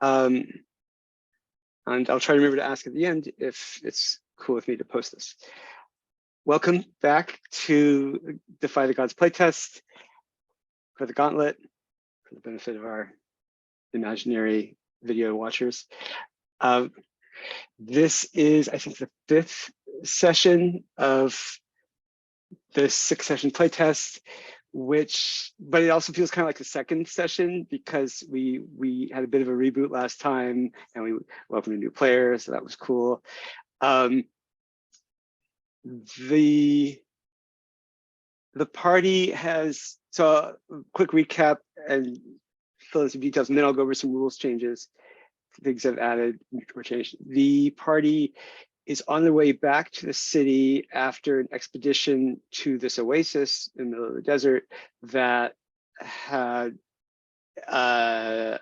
And I'll try to remember to ask at the end if it's cool with me to post this. Welcome back to Defy the Gods playtest for the Gauntlet, for the benefit of our imaginary video watchers. This is, I think, the 5th session of the 6-session playtest, but it also feels kind of like the 2nd session because we had a bit of a reboot last time and we welcomed a new player, so that was cool. The party has, so quick recap and fill in some details, and then I'll go over some rules changes, things I've added or changed. The party is on their way back to the city after an expedition to this oasis in the middle of the desert that had an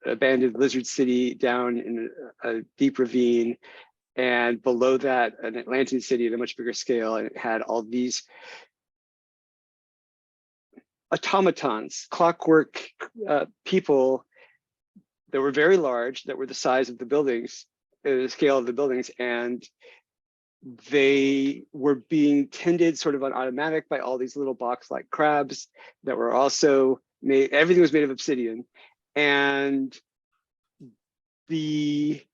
abandoned lizard city down in a deep ravine, and below that an Atlantean city at a much bigger scale, and it had all these automatons, clockwork people that were very large, that were the size of the buildings, the scale of the buildings, and they were being tended sort of on automatic by all these little box-like crabs that were also made, everything was made of obsidian. And the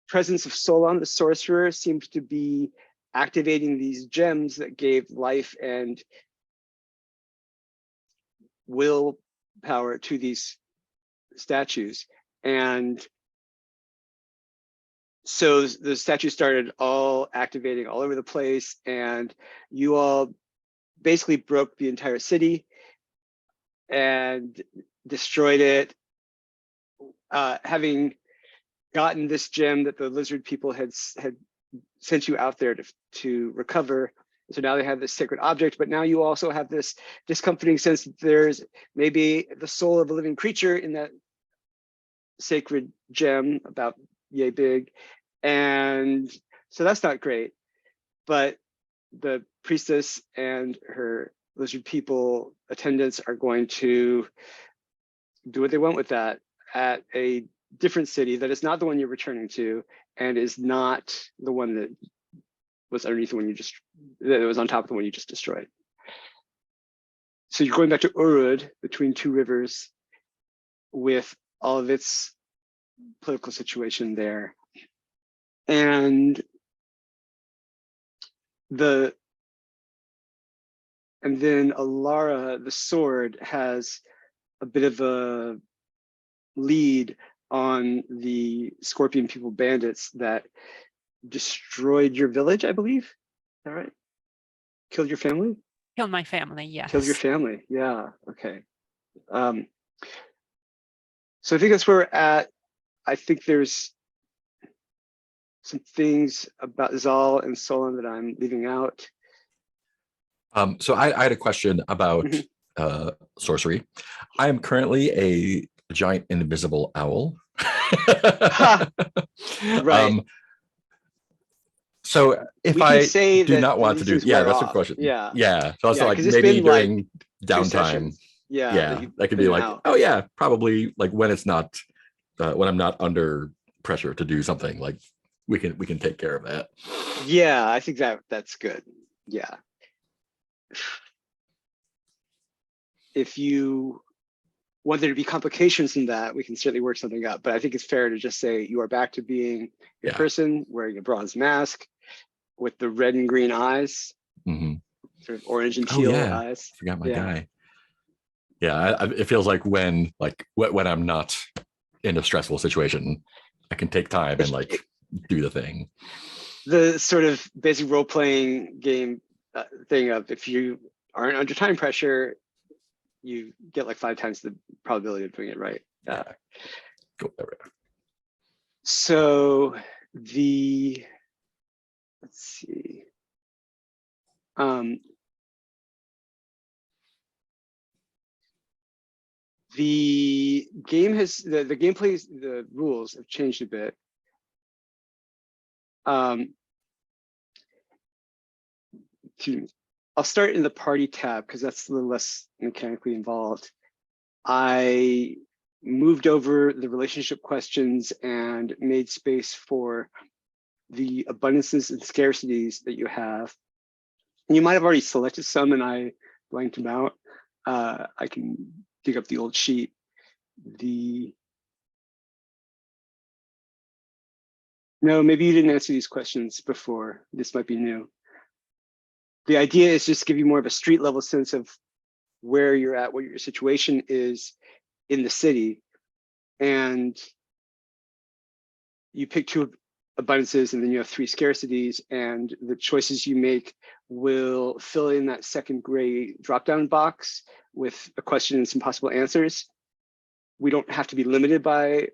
presence of Solon, the sorcerer, seemed to be activating these gems that gave life and willpower to these statues. And so the statues started all activating all over the place, and you all basically broke the entire city and destroyed it, having gotten this gem that the lizard people had sent you out there to recover. So now they have this sacred object, but now you also have this discomforting sense that there's maybe the soul of a living creature in that sacred gem about yay big. And so that's not great, but the priestess and her lizard people attendants are going to do what they want with that at a different city that is not the one you're returning to, and is not the one that was underneath the one that was on top of the one you just destroyed. So you're going back to Urud, between two rivers, with all of its political situation there. And then Alara, the sword, has a bit of a lead on the Scorpion People bandits that destroyed your village, I believe. Is that right? Killed your family? Killed my family, yes. Killed your family, yeah, okay. So I think that's where we're at. I think there's some things about Zaal and Solon that I'm leaving out. So I had a question about sorcery. I am currently a giant invisible owl. Right. So if I do not want to do, that's a question. Yeah. So it's like maybe during downtime. Yeah. That could be like, oh yeah, probably like when it's not, when I'm not under pressure to do something, like we can take care of that. Yeah, I think that's good. Yeah. If you want there to be complications in that, we can certainly work something up. But I think it's fair to just say you are back to being a person wearing a bronze mask with the red and green eyes, sort of orange and teal eyes. I forgot my guy. Yeah, it feels like when I'm not in a stressful situation, I can take time and like do the thing. The sort of basic role-playing game thing of if you aren't under time pressure, you get like 5 times the probability of doing it right. Cool. So let's see. The game has the gameplay, the rules have changed a bit. I'll start in the party tab because that's a little less mechanically involved. I moved over the relationship questions and made space for the abundances and scarcities that you have. And you might have already selected some and I blanked them out. I can dig up the old sheet. No, maybe you didn't answer these questions before. This might be new. The idea is just to give you more of a street level sense of where you're at, what your situation is in the city. And you pick two abundances and then you have three scarcities, and the choices you make will fill in that second gray drop-down box with a question and some possible answers. We don't have to be limited by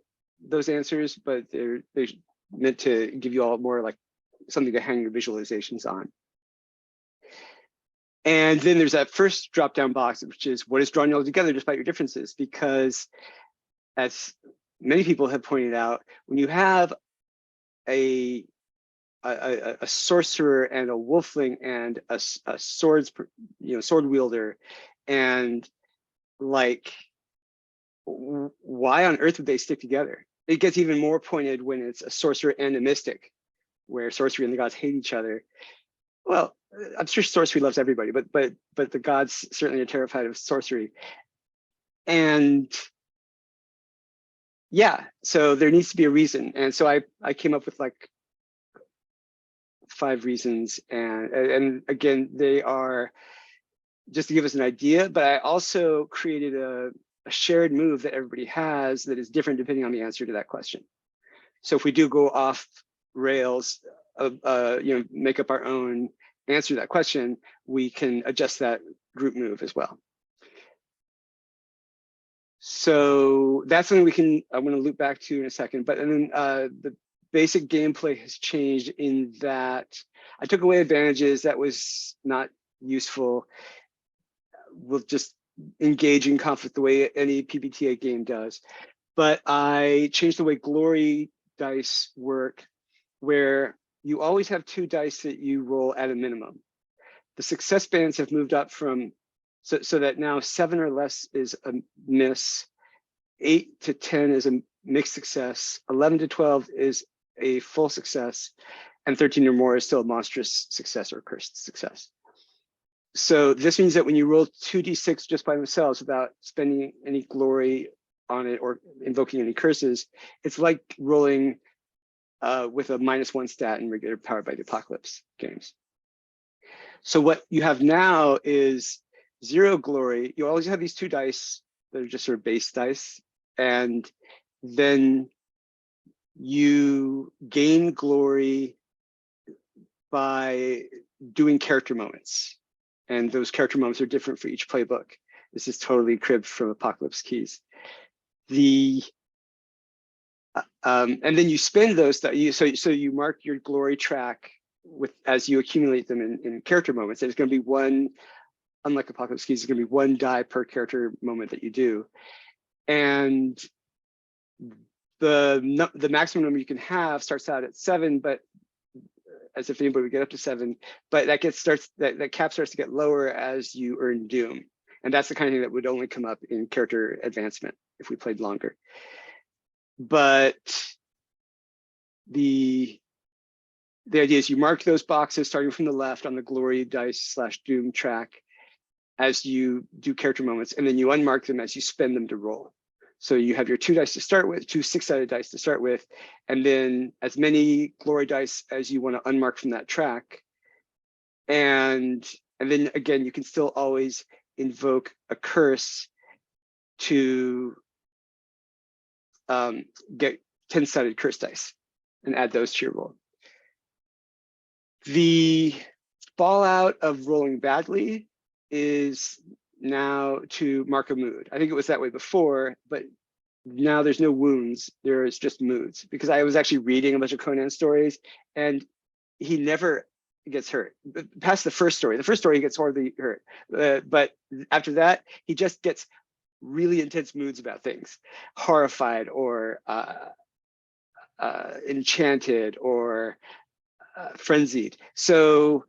those answers, but they're meant to give you all more like something to hang your visualizations on. And then there's that first drop-down box, which is what is drawing you all together despite your differences, because as many people have pointed out, when you have a sorcerer and a wolfling and a sword wielder, and like, why on earth would they stick together? It gets even more pointed when it's a sorcerer and a mystic, where sorcery and the gods hate each other. Well, I'm sure sorcery loves everybody, but the gods certainly are terrified of sorcery. And yeah, so there needs to be a reason. And so I came up with like 5 reasons, and again, they are just to give us an idea, but I also created a shared move that everybody has that is different depending on the answer to that question. So if we do go off rails, make up our own answer to that question, we can adjust that group move as well. So that's something I'm going to loop back to in a second, but then the basic gameplay has changed in that I took away advantages that was not useful. We'll just engage in conflict the way any PBTA game does. But I changed the way glory dice work, where you always have 2 dice that you roll at a minimum. The success bands have moved up from, so that now 7 or less is a miss, 8 to 10 is a mixed success, 11 to 12 is a full success, and 13 or more is still a monstrous success or cursed success. So this means that when you roll 2d6 just by themselves without spending any glory on it or invoking any curses, it's like rolling with a -1 stat in regular Powered by the Apocalypse games. So what you have now is 0 glory. You always have these 2 dice that are just sort of base dice, and then you gain glory by doing character moments. And those character moments are different for each playbook. This is totally cribbed from Apocalypse Keys. And then you spend those, so you mark your glory track as you accumulate them in character moments. And it's going to be one, unlike Apocalypse Keys, it's going to be 1 die per character moment that you do. And the maximum number you can have starts out at 7, but as if anybody would get up to 7, but that cap starts to get lower as you earn doom. And that's the kind of thing that would only come up in character advancement if we played longer. But the idea is you mark those boxes starting from the left on the glory dice / doom track as you do character moments, and then you unmark them as you spend them to roll. So you have your 2 dice to start with, 2 6-sided dice to start with, and then as many glory dice as you want to unmark from that track. And then again, you can still always invoke a curse to get 10-sided curse dice and add those to your roll. The fallout of rolling badly is now to mark a mood. I think it was that way before, but now there's no wounds, there's just moods. Because I was actually reading a bunch of Conan stories and he never gets hurt. Past the first story he gets horribly hurt. But after that, he just gets really intense moods about things, horrified or enchanted or frenzied. So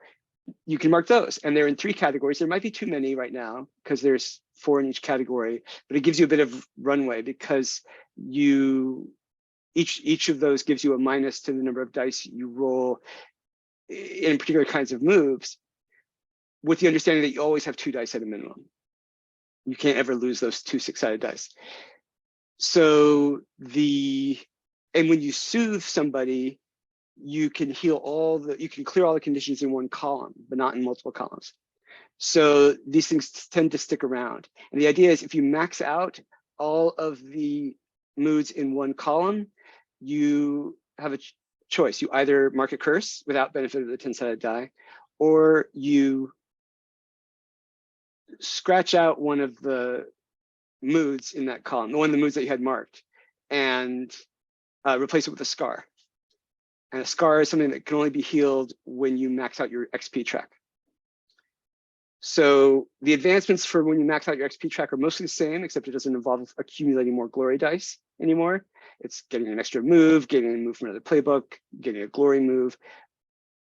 you can mark those, and they're in 3 categories. There might be too many right now because there's 4 in each category, but it gives you a bit of runway because each of those gives you a minus to the number of dice you roll in particular kinds of moves, with the understanding that you always have 2 dice at a minimum. You can't ever lose those 2 6-sided dice. So and when you soothe somebody, you can clear all the conditions in one column, but not in multiple columns. So these things tend to stick around. And the idea is if you max out all of the moods in one column, you have a choice. You either mark a curse without benefit of the 10-sided die, or you scratch out one of the moods in that column, one of the moods that you had marked, and replace it with a scar. And a scar is something that can only be healed when you max out your XP track. So the advancements for when you max out your XP track are mostly the same, except it doesn't involve accumulating more glory dice anymore. It's getting an extra move, getting a move from another playbook, getting a glory move,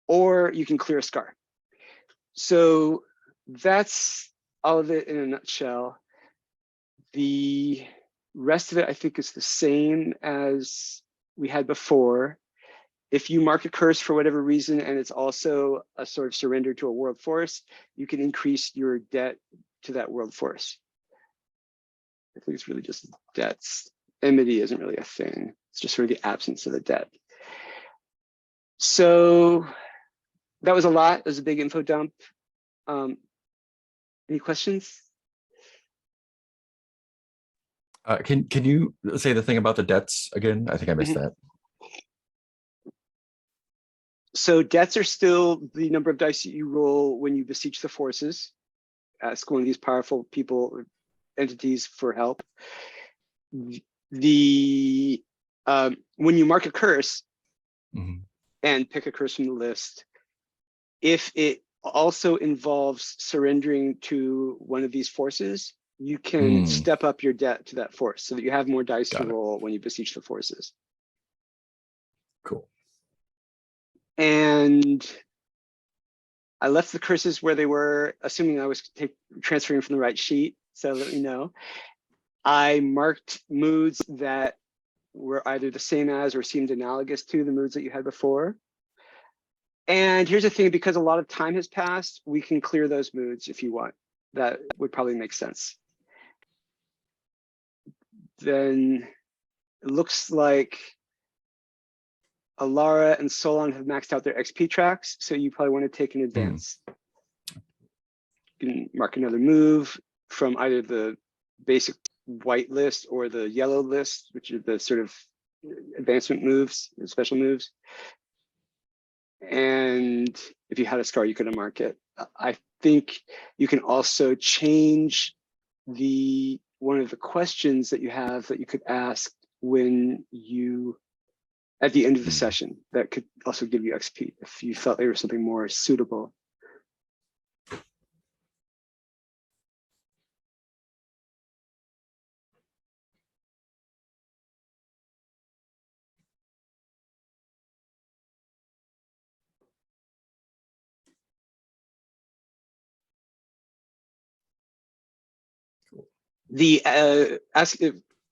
or you can clear a scar. So that's all of it in a nutshell. The rest of it, I think, is the same as we had before. If you mark a curse for whatever reason, and it's also a sort of surrender to a world force, you can increase your debt to that world force. I think it's really just debts. Enmity isn't really a thing. It's just sort of the absence of the debt. So that was a lot. It was a big info dump. Any questions? Can you say the thing about the debts again? I think I missed that. So debts are still the number of dice that you roll when you beseech the forces. Ask one of these powerful people or entities for help. When you mark a curse and pick a curse from the list, if it also involves surrendering to one of these forces, you can step up your debt to that force so that you have more dice to roll when you beseech the forces. Cool. And I left the curses where they were, assuming I was transferring from the right sheet. So let me know. I marked moods that were either the same as or seemed analogous to the moods that you had before. And here's the thing, because a lot of time has passed, we can clear those moods if you want. That would probably make sense. Then it looks like Alara and Solon have maxed out their XP tracks, so you probably want to take an advance. You can mark another move from either the basic white list or the yellow list, which are the sort of advancement moves, special moves. And if you had a scar, you could unmark it. I think you can also change one of the questions that you have that you could ask when you at the end of the session that could also give you XP if you felt there was something more suitable.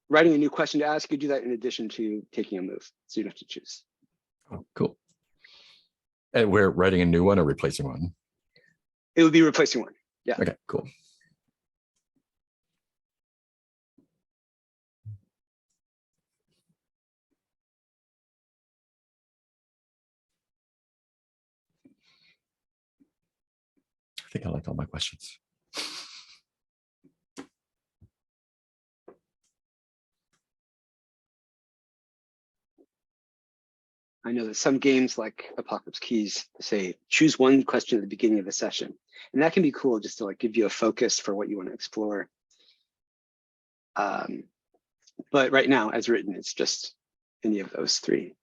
Writing a new question to ask, you do that in addition to taking a move, so you don't have to choose. Oh, cool. And we're writing a new one or replacing one? It would be replacing one. Yeah. Okay, cool. I think I liked all my questions. I know that some games like Apocalypse Keys say choose one question at the beginning of the session, and that can be cool just to like give you a focus for what you want to explore. But right now, as written, it's just any of those 3.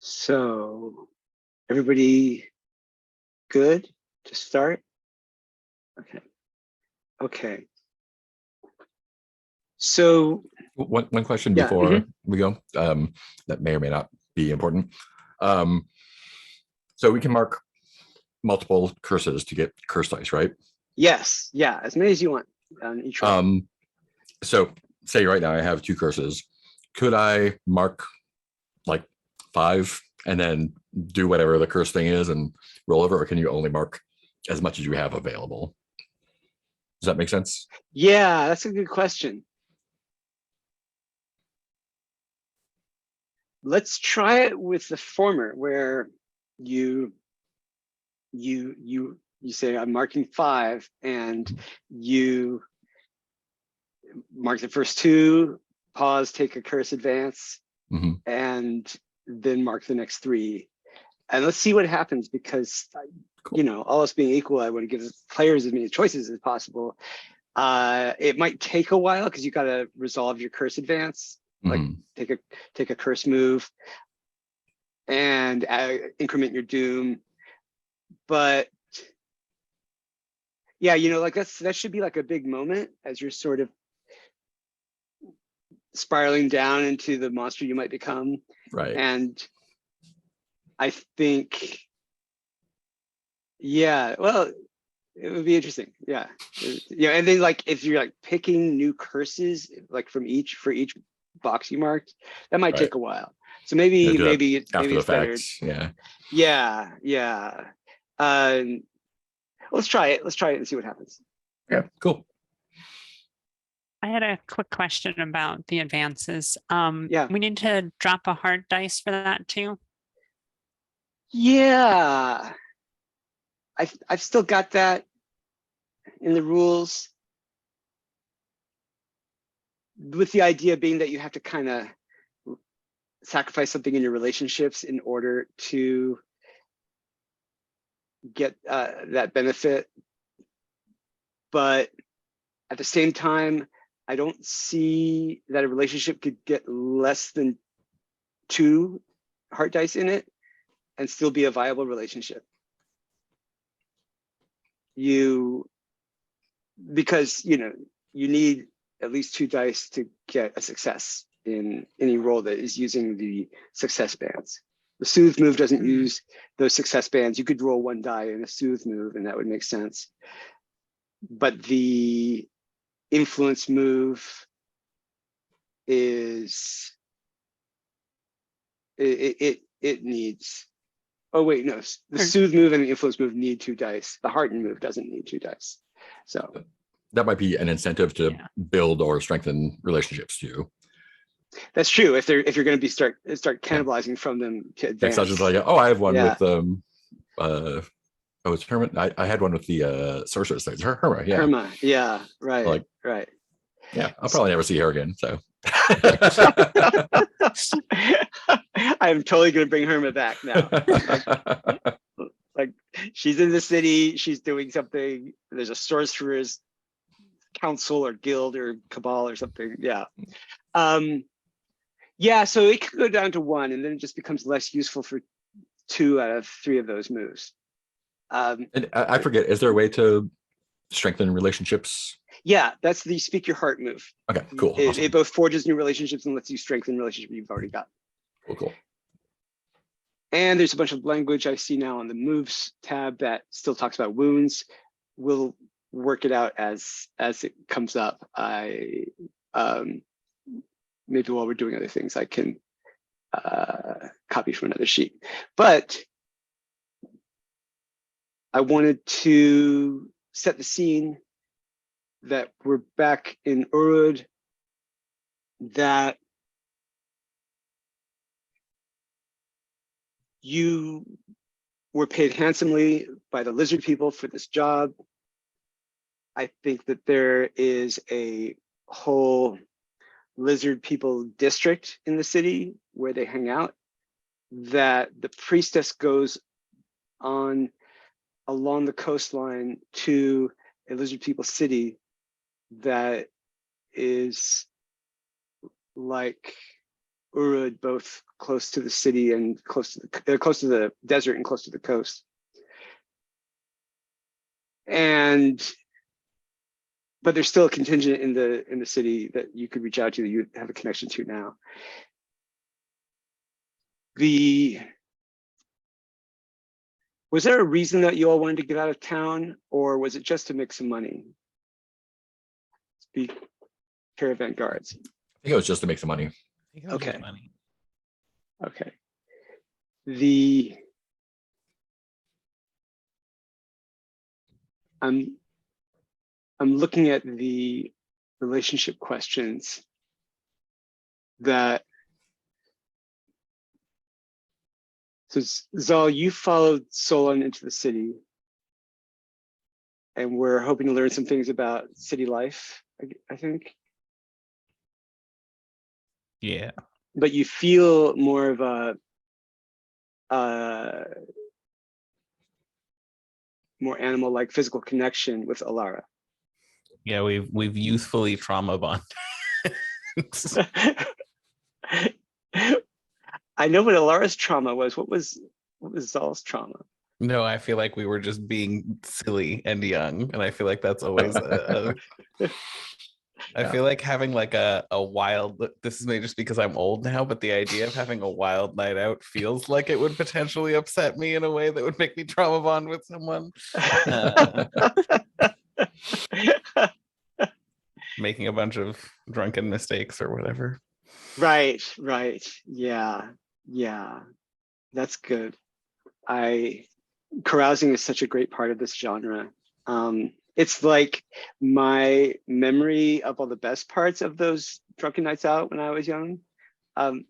So everybody good to start? Okay. Okay. So one question yeah, before we go, that may or may not be important. So we can mark multiple curses to get curse dice, right? yes, yeah, as many as you want on each roll. So say right now I have 2 curses. Could I mark like 5 and then do whatever the curse thing is and roll over, or can you only mark as much as you have available? Does that make sense? Yeah, that's a good question. Let's try it with the former, where you say I'm marking 5, and you mark the first 2, pause, take a curse advance, and then mark the next 3. And let's see what happens, because Cool. all else being equal, I want to give the players as many choices as possible. It might take a while because you got to resolve your curse advance, like take a curse move and increment your doom. But yeah, like that should be like a big moment as you're sort of spiraling down into the monster you might become. Right. And I think, yeah, well, it would be interesting. Yeah. And then like if you're like picking new curses like for each box you marked, that might take a while. So maybe after the it's better. fact. Yeah. Let's try it and see what happens. Yeah, cool. I had a quick question about the advances. Yeah. We need to drop a hard dice for that too. Yeah. I've still got that in the rules, with the idea being that you have to kind of sacrifice something in your relationships in order to get that benefit. But at the same time, I don't see that a relationship could get less than 2 heart dice in it and still be a viable relationship. Because you need at least 2 dice to get a success in any roll that is using the success bands. The soothe move doesn't use those success bands. You could roll 1 die in a soothe move and that would make sense. But the influence move is, it needs, oh wait, no, the soothe move and the influence move need 2 dice. The hearten move doesn't need 2 dice. So that might be an incentive to build or strengthen relationships too. That's true. If you're going to start cannibalizing from them to advance. Next, I was just like, oh, I have one with it's Hermit. I had one with the sorceress thing. Herma, yeah. Herma, yeah, right, like, right. Yeah, I'll probably never see her again. So I'm totally going to bring Herma back now. like she's in the city, she's doing something. There's a sorcerer's council or guild or cabal or something. Yeah. Yeah, so it could go down to 1, and then it just becomes less useful for 2 out of 3 of those moves. And I forget, is there a way to strengthen relationships? Yeah, that's the speak your heart move. Okay, cool. Awesome. It both forges new relationships and lets you strengthen relationships you've already got. Cool. And there's a bunch of language I see now on the moves tab that still talks about wounds. We'll work it out as it comes up. Maybe while we're doing other things, I can copy from another sheet. But I wanted to set the scene that we're back in Urud, that you were paid handsomely by the lizard people for this job. I think that there is a whole lizard people district in the city where they hang out, that the priestess goes on along the coastline to a lizard people city that is like Urud, both close to the city and close to the desert and close to the coast. but there's still a contingent in the city that you could reach out to that you have a connection to now. Was there a reason that you all wanted to get out of town, or was it just to make some money? Speak caravan guards. I think it was just to make some money. Okay. Money. Okay. I'm looking at the relationship questions that. So Zaal, you followed Solon into the city, and we're hoping to learn some things about city life, I think. Yeah. But you feel more of more animal-like physical connection with Alara. Yeah, we've youthfully trauma bonded. I know what Alara's trauma was. What was Zaal's trauma? No, I feel like we were just being silly and young, and I feel like that's always I feel like having like a wild, this is maybe just because I'm old now, but the idea of having a wild night out feels like it would potentially upset me in a way that would make me trauma bond with someone. Making a bunch of drunken mistakes or whatever. Right. Yeah. That's good. Carousing is such a great part of this genre. It's like my memory of all the best parts of those drunken nights out when I was young. There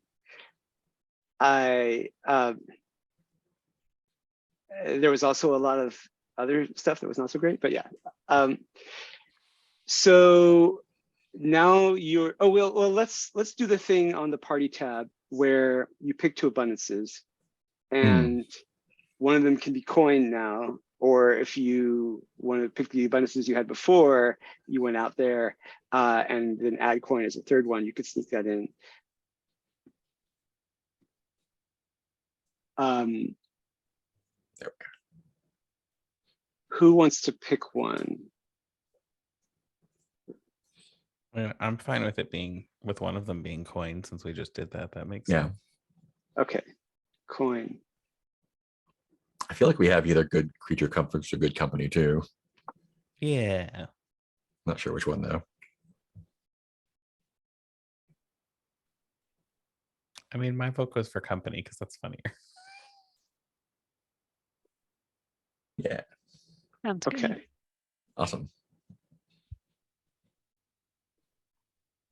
was also a lot of other stuff that was not so great, but yeah. So now you're, well, let's do the thing on the party tab where you pick two abundances, and one of them can be coin now, or if you want to pick the abundances you had before, you went out there and then add coin as a third one, you could sneak that in. There we go. Who wants to pick one? I'm fine with it being, with one of them being coin, since we just did that. That makes Yeah. sense. Okay, coin. I feel like we have either good creature comforts or good company too. Yeah. Not sure which one though. I mean, my vote goes for company because that's funnier. Yeah. Sounds good. Okay. Awesome.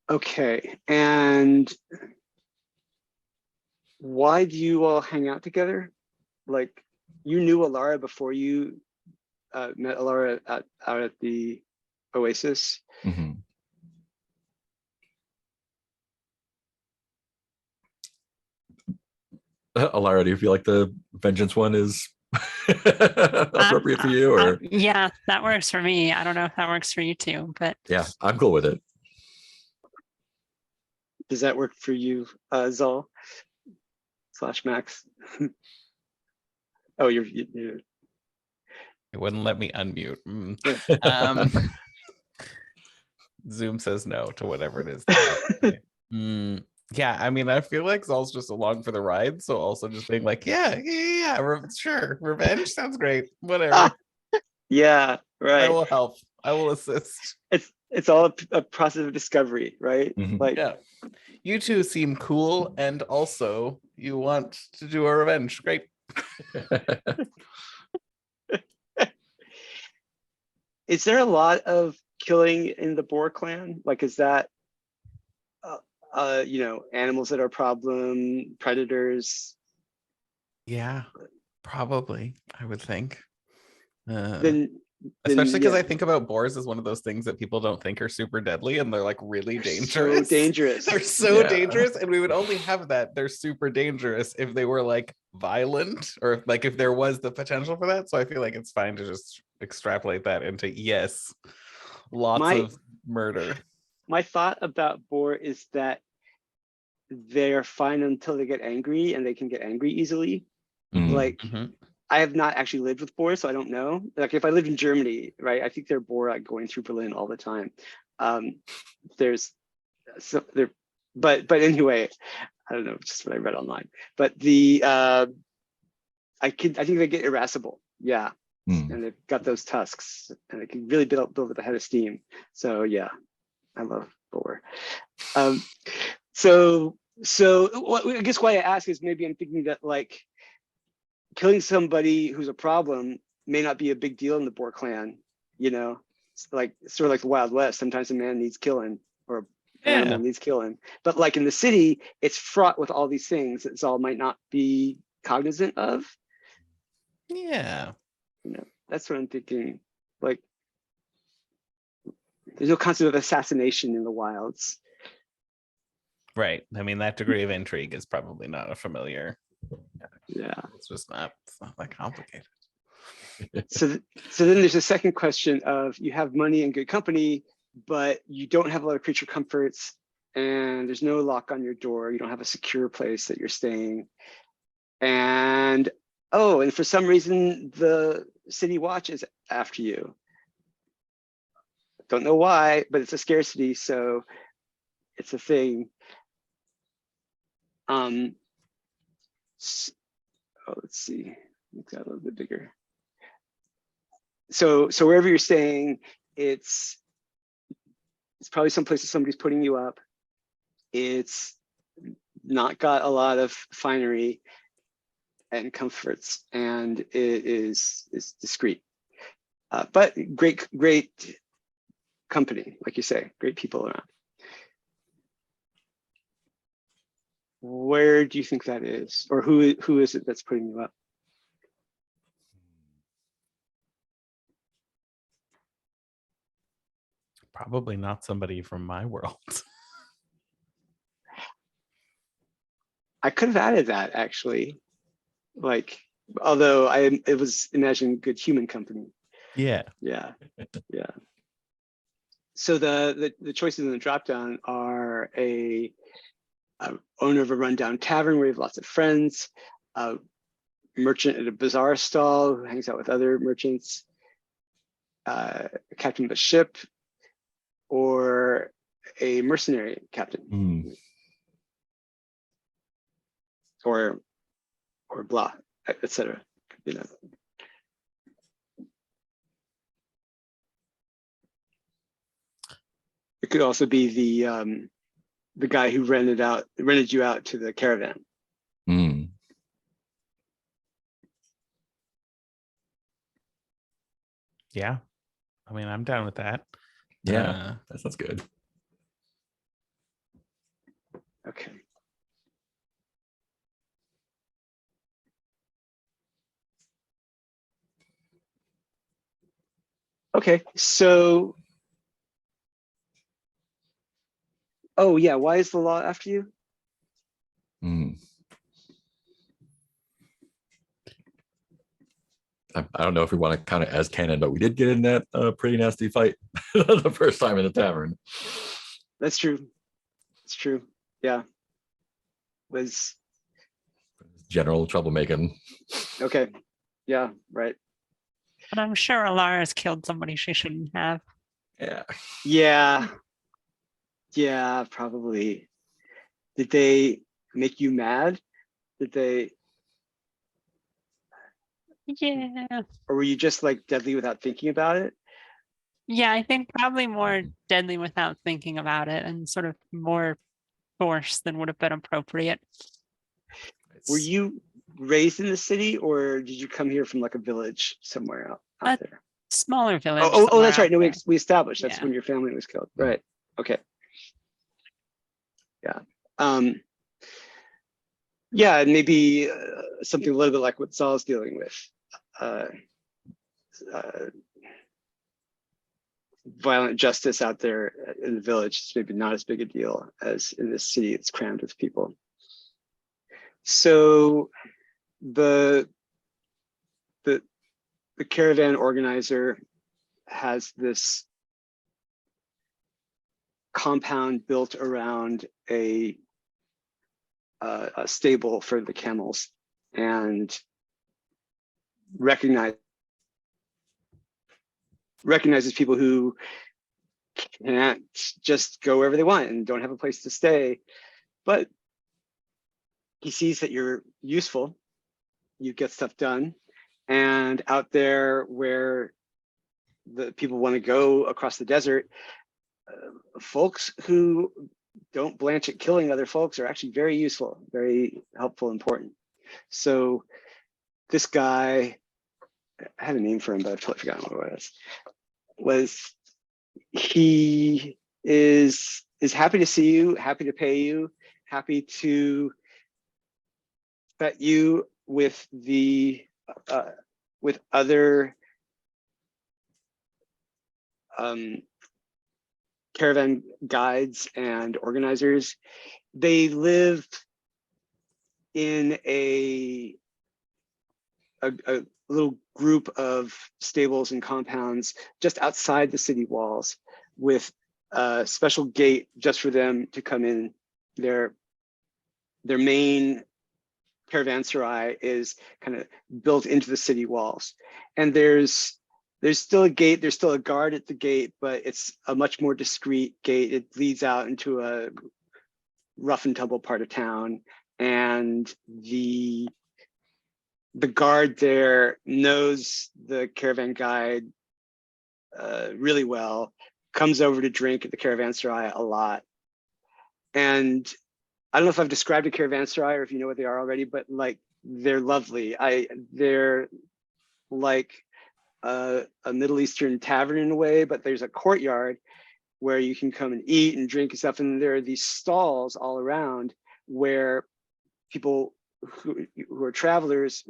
Okay, and why do you all hang out together? Like, you knew Alara before you met Alara out at the Oasis. Mm-hmm. Alara, do you feel like the vengeance one is appropriate for you, or? Yeah, that works for me. I don't know if that works for you too, but Yeah, I'm cool with it. Does that work for you, Zaal / Max? Oh, you're It wouldn't let me unmute. Zoom says no to whatever it is. Yeah, I mean, I feel like Zal's just along for the ride. So also just being like, yeah, sure. Revenge sounds great. Whatever. Yeah, right. I will help. I will assist. It's all a process of discovery, right? Mhm. Like, Yeah. You two seem cool, and also you want to do a revenge. Great. is there a lot of killing in the Boar clan? Like, is that animals that are problem, predators? Yeah, probably, I would think. Then Especially because yeah. I think about boars as one of those things that people don't think are super deadly, and they're like really dangerous. So dangerous. They're so Yeah. dangerous, and we would only have that they're super dangerous if they were like violent, or like if there was the potential for that. So I feel like it's fine to just extrapolate that into lots of murder. My thought about boar is that they're fine until they get angry, and they can get angry easily. Mhm. Like, I have not actually lived with boars, so I don't know. Like if I lived in Germany, right, I think there are boar like going through Berlin all the time. There's so there, but anyway, I don't know, just what I read online. But the I think they get irascible, yeah, and they've got those tusks, and they can really build with a head of steam. So yeah, I love boar. So what I guess why I ask is maybe I'm thinking that like killing somebody who's a problem may not be a big deal in the Boar clan, you know, it's like sort of like the Wild West. Sometimes a man needs killing or an animal needs killing, but like in the city, it's fraught with all these things that Zaal might not be cognizant of. Yeah. You know, that's what I'm thinking. Like, there's no concept of assassination in the wilds. Right. I mean, that degree of intrigue is probably not a familiar. Yeah. It's just not that complicated. So then there's a second question of you have money and good company, but you don't have a lot of creature comforts and there's no lock on your door. You don't have a secure place that you're staying. And and for some reason, the city watch is after you. Don't know why, but it's a scarcity, so it's a thing. Let's see, make that a little bit bigger. So wherever you're staying, it's probably someplace that somebody's putting you up. It's not got a lot of finery and comforts, and it is discreet, but great company, like you say, great people around. Where do you think that is, or who is it that's putting you up? Probably not somebody from my world. I could have added that actually, like, although it was imagining good human company. Yeah. Yeah. So the choices in the dropdown are a owner of a rundown tavern where you have lots of friends, a merchant at a bazaar stall who hangs out with other merchants, a captain of a ship, or a mercenary captain, or blah, etc. You know. It could also be the guy who rented you out to the caravan. Yeah. I mean, I'm down with that. Yeah, that sounds good. Okay. Okay, so, oh yeah, why is the law after you? I don't know if we want to count it as canon, but we did get in that pretty nasty fight the first time in the tavern. That's true. It's true. Yeah. Was general troublemaking. okay. Yeah, right. But I'm sure Alara's killed somebody she shouldn't have. Yeah. Yeah, probably. Did they make you mad? Did they? Yeah. Or were you just like deadly without thinking about it? Yeah, I think probably more deadly without thinking about it and sort of more force than would have been appropriate. Were you raised in the city or did you come here from like a village somewhere out there? Smaller village. Oh, that's right. No, there. we established that's Yeah. when your family was killed. Right. Okay. Yeah. Yeah, and maybe something a little bit like what Zaal's dealing with. Violent justice out there in the village is maybe not as big a deal as in this city that's crammed with people. So the caravan organizer has this compound built around a stable for the camels, and recognizes people who can't just go wherever they want and don't have a place to stay, but he sees that you're useful, you get stuff done, and out there where the people want to go across the desert, folks who don't blanch at killing other folks are actually very useful, very helpful, important. So this guy, I had a name for him, but I've totally forgotten what it was. He is happy to see you, happy to pay you, happy to bet you with the with other caravan guides and organizers. They live in a little group of stables and compounds just outside the city walls, with a special gate just for them to come in. Their main caravanserai is kind of built into the city walls, and there's still a gate, there's still a guard at the gate, but it's a much more discreet gate. It leads out into a rough and tumble part of town, and the guard there knows the caravan guide really well, comes over to drink at the caravanserai a lot. And I don't know if I've described a caravanserai or if you know what they are already, but like, they're lovely. They're like a Middle Eastern tavern in a way, but there's a courtyard where you can come and eat and drink and stuff. And there are these stalls all around where people who are travelers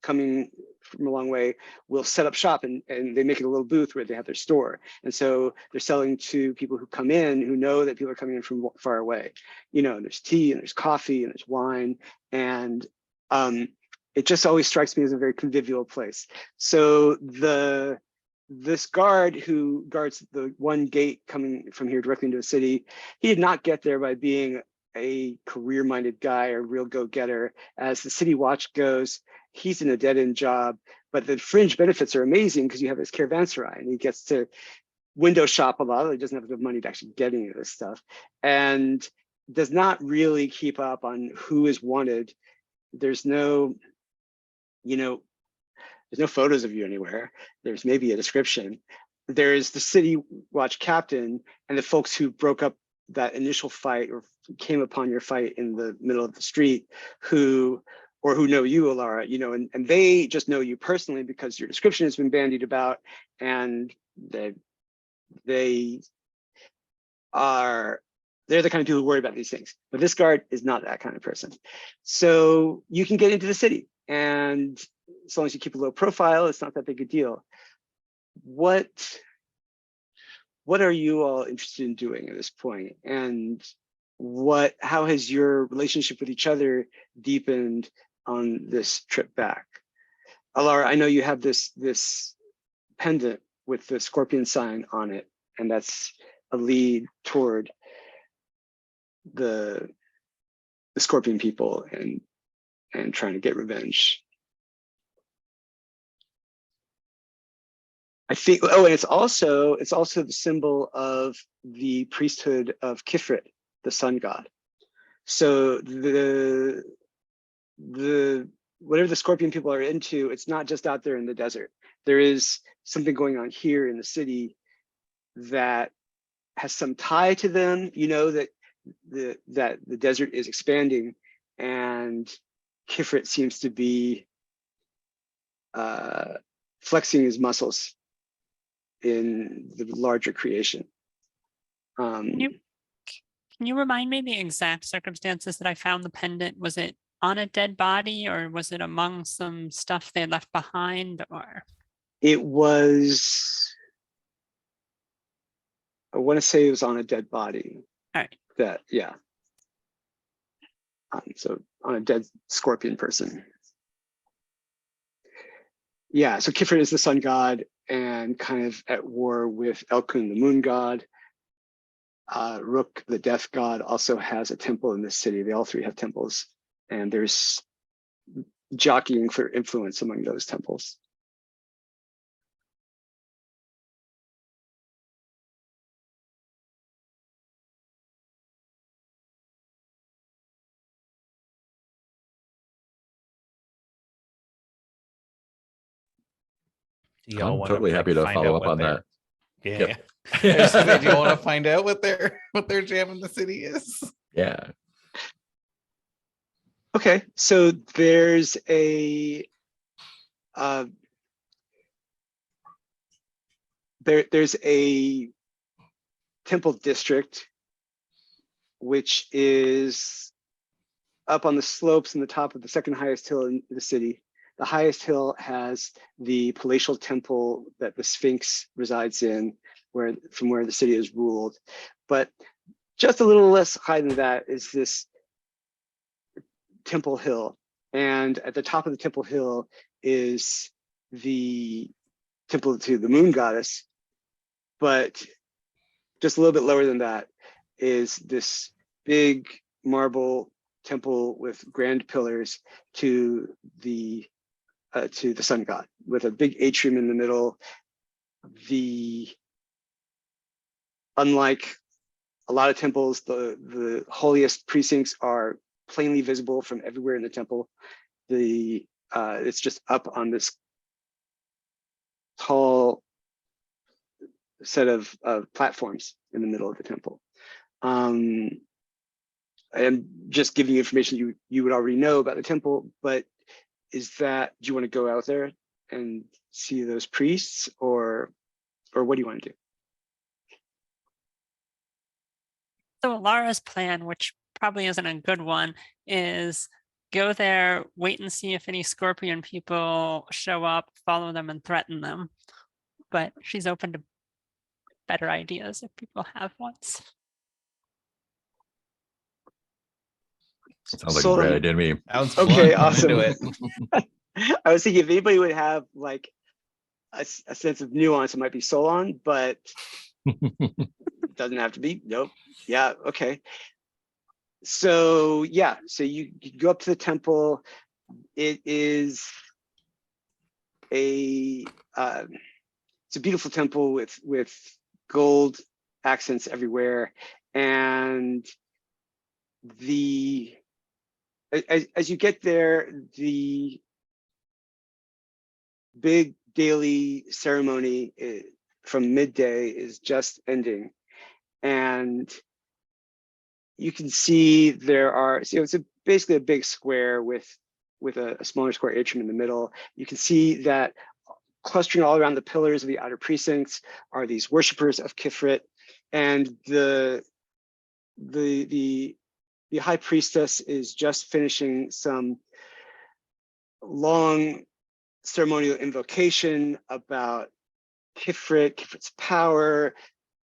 coming from a long way will set up shop, and they make it a little booth where they have their store. And so they're selling to people who come in, who know that people are coming in from far away. You know, there's tea and there's coffee and there's wine, and it just always strikes me as a very convivial place. So this guard who guards the one gate coming from here directly into the city, he did not get there by being a career-minded guy or real go-getter. As the city watch goes, he's in a dead-end job, but the fringe benefits are amazing because you have his caravanserai and he gets to window shop a lot. He doesn't have enough money to actually get any of this stuff, and does not really keep up on who is wanted. There's no, there's no photos of you anywhere. There's maybe a description. There's the city watch captain and the folks who broke up that initial fight or came upon your fight in the middle of the street, who know you, Alara, and they just know you personally because your description has been bandied about, and they're the kind of people who worry about these things. But this guard is not that kind of person. So you can get into the city, and as long as you keep a low profile, it's not that big a deal. What are you all interested in doing at this point? And how has your relationship with each other deepened on this trip back? Alara, I know you have this pendant with the scorpion sign on it, and that's a lead toward the scorpion people and trying to get revenge. I think, and it's also the symbol of the priesthood of Khifrit, the sun god. So the whatever the scorpion people are into, it's not just out there in the desert. There is something going on here in the city that has some tie to them. That the desert is expanding, and Khifrit seems to be flexing his muscles in the larger creation. Can you remind me the exact circumstances that I found the pendant? Was it on a dead body, or was it among some stuff they had left behind? Or it was, I want to say it was on a dead body. all right. So on a dead scorpion person. Yeah, so Khifrit is the sun god and kind of at war with Elkun, the moon god. Rook, the death god, also has a temple in this city. They all three have temples, and there's jockeying for influence among those temples. Do y'all I'm want totally happy to find follow out up what on they're- that. Yeah. Yep. I was gonna say, do you want to find out what their jam in the city is? Yeah. Okay, so there's there's a temple district which is up on the slopes in the top of the second highest hill in the city. The highest hill has the palatial temple that the Sphinx resides in, from where the city is ruled. But just a little less high than that is this Temple Hill. And at the top of the Temple Hill is the temple to the moon goddess. But just a little bit lower than that is this big marble temple with grand pillars to the sun god, with a big atrium in the middle. Unlike a lot of temples, the holiest precincts are plainly visible from everywhere in the temple. It's just up on this tall set of platforms in the middle of the temple. I'm just giving you information you would already know about the temple, but do you want to go out there and see those priests, or what do you want to do? So Alara's plan, which probably isn't a good one, is go there, wait and see if any scorpion people show up, follow them and threaten them. But she's open to better ideas if people have ones. Sounds like a great idea to me. Sounds Okay, fun. I'm awesome. into it. I was thinking if anybody would have like a sense of nuance, it might be Solon, but it doesn't have to be. Nope. Yeah. Okay. So yeah, so you go up to the temple. It is it's a beautiful temple with gold accents everywhere, and as you get there, the big daily ceremony from midday is just ending, and you can see it's basically a big square with a smaller square atrium in the middle. You can see that clustering all around the pillars of the outer precincts are these worshippers of Khifrit, and the high priestess is just finishing some long ceremonial invocation about Khifrit's power.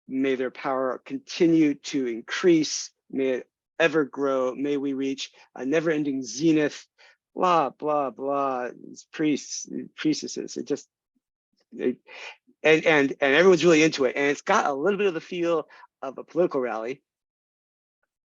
May their power continue to increase. May it ever grow. May we reach a never-ending zenith. Blah blah blah. These priests, priestesses. And everyone's really into it. And it's got a little bit of the feel of a political rally.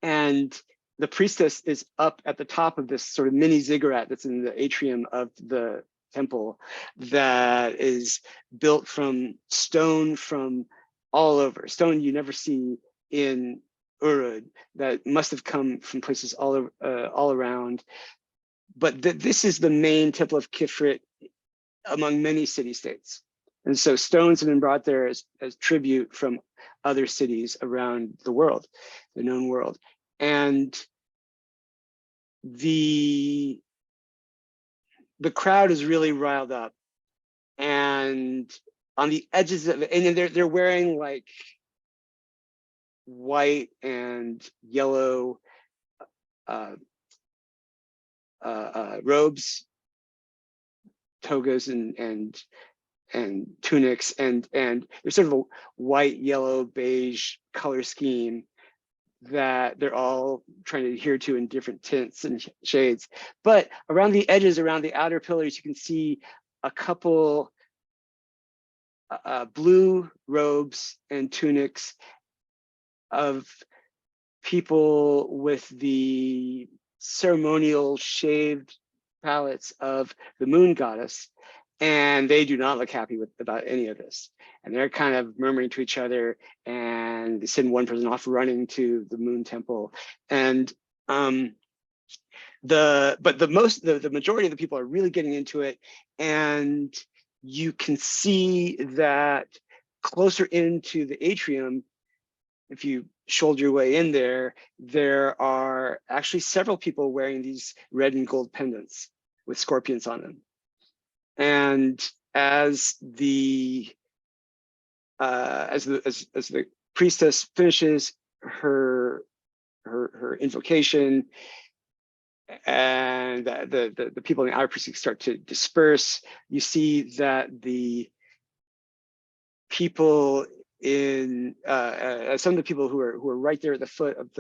And the priestess is up at the top of this sort of mini ziggurat that's in the atrium of the temple, that is built from stone from all over, stone you never see in Urud, that must have come from places all around. But this is the main temple of Khifrit among many city-states. And so stones have been brought there as tribute from other cities around the world, the known world. And the crowd is really riled up, and on the edges of it, and they're wearing like white and yellow robes, togas, and tunics, and there's sort of a white, yellow, beige color scheme that they're all trying to adhere to in different tints and shades. But around the edges, around the outer pillars, you can see a couple blue robes and tunics of people with the ceremonial shaved palace of the moon goddess, and they do not look happy about any of this. And they're kind of murmuring to each other, and they send one person off running to the moon temple. And the majority of the people are really getting into it, and you can see that closer into the atrium, if you shoulder your way in there, there are actually several people wearing these red and gold pendants with scorpions on them. And as the priestess finishes her invocation, and the people in the outer precinct start to disperse, you see that the people in some of the people who are right there at the foot of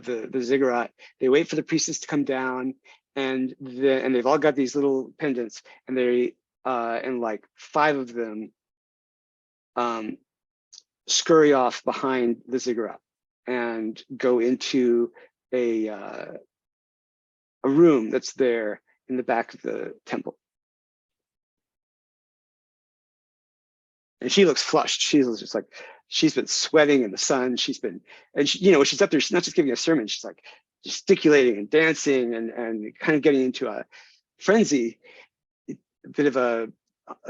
the ziggurat, they wait for the priestess to come down, and they've all got these little pendants, and they and like 5 of them scurry off behind the ziggurat and go into a room that's there in the back of the temple. And she looks flushed. She's just like, she's been sweating in the sun. She's been, and she, when she's up there, she's not just giving a sermon. She's like gesticulating and dancing and kind of getting into a frenzy, a bit of a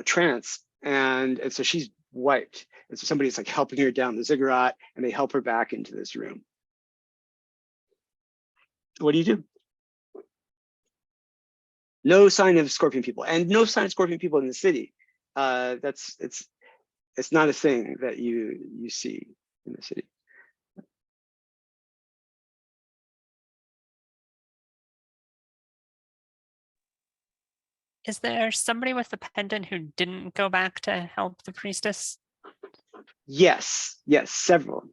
trance. And so she's wiped. And so somebody's like helping her down the ziggurat, and they help her back into this room. What do you do? No sign of scorpion people, and no sign of scorpion people in the city. It's not a thing that you see in the city. Is there somebody with the pendant who didn't go back to help the priestess? Yes, several.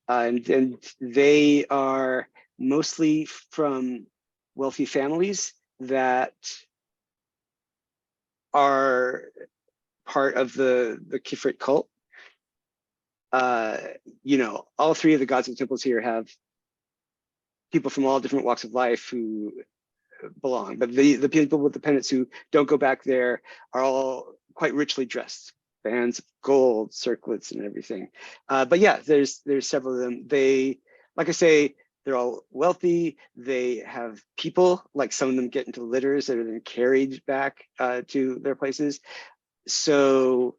And they are mostly from wealthy families that are part of the Khifrit cult. All 3 of the gods and temples here have people from all different walks of life who belong, but the people with the pendants who don't go back there are all quite richly dressed, bands of gold, circlets, and everything. But yeah, there's several of them. They, like I say, they're all wealthy. They have people, like some of them get into litters that are then carried back to their places. So,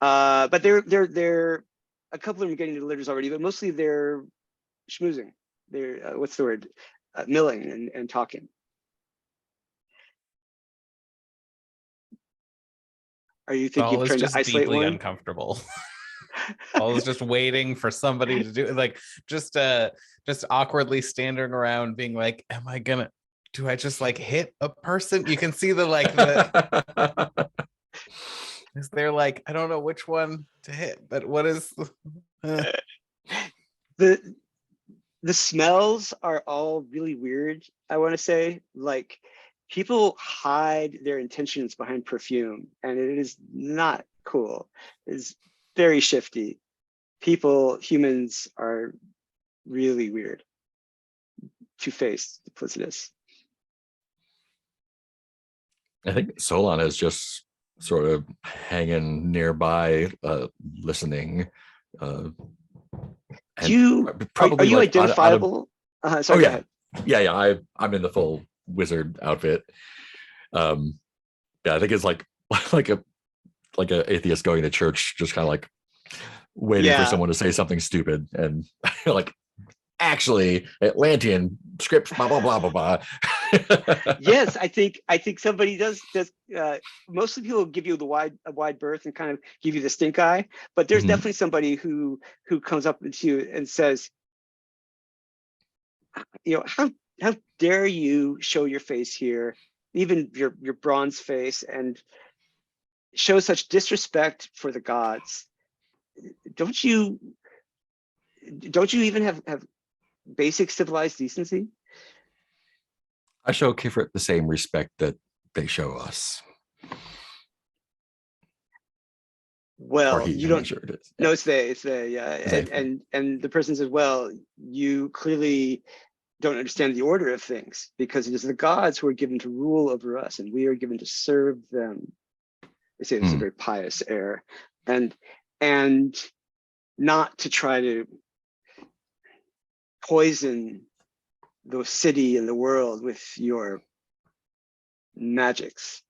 but they're a couple of them are getting into litters already, but mostly they're schmoozing. They're what's the word? Milling and talking. Are you thinking of trying to isolate deeply one? Uncomfortable. I was just waiting for somebody to do it, like just awkwardly standing around being like, do I just like hit a person? You can see is there like, I don't know which one to hit, but what is the smells are all really weird. I want to say, like, people hide their intentions behind perfume, and it is not cool. It's very shifty. Humans are really weird, two-faced, duplicitous. I think Solon is just sort of hanging nearby, listening. Are you identifiable? Sorry, go ahead. Yeah. I'm in the full wizard outfit. Yeah, I think it's like a atheist going to church, just kind of like waiting for someone to say something stupid, and like, actually, Atlantean script, blah blah blah blah blah. Yes, I think somebody does. Most of the people give you a wide berth and kind of give you the stink eye, but there's definitely somebody who comes up to you and says, how dare you show your face here, even your bronze face, and show such disrespect for the gods. Don't you even have basic civilized decency? I show Khifrit the same respect that they show us. Well, you don't. Sure it is. No, it's they. Yeah, and the person says, well, you clearly don't understand the order of things, because it is the gods who are given to rule over us, and we are given to serve them. They say this is a very pious air, and not to try to poison the city and the world with your magics.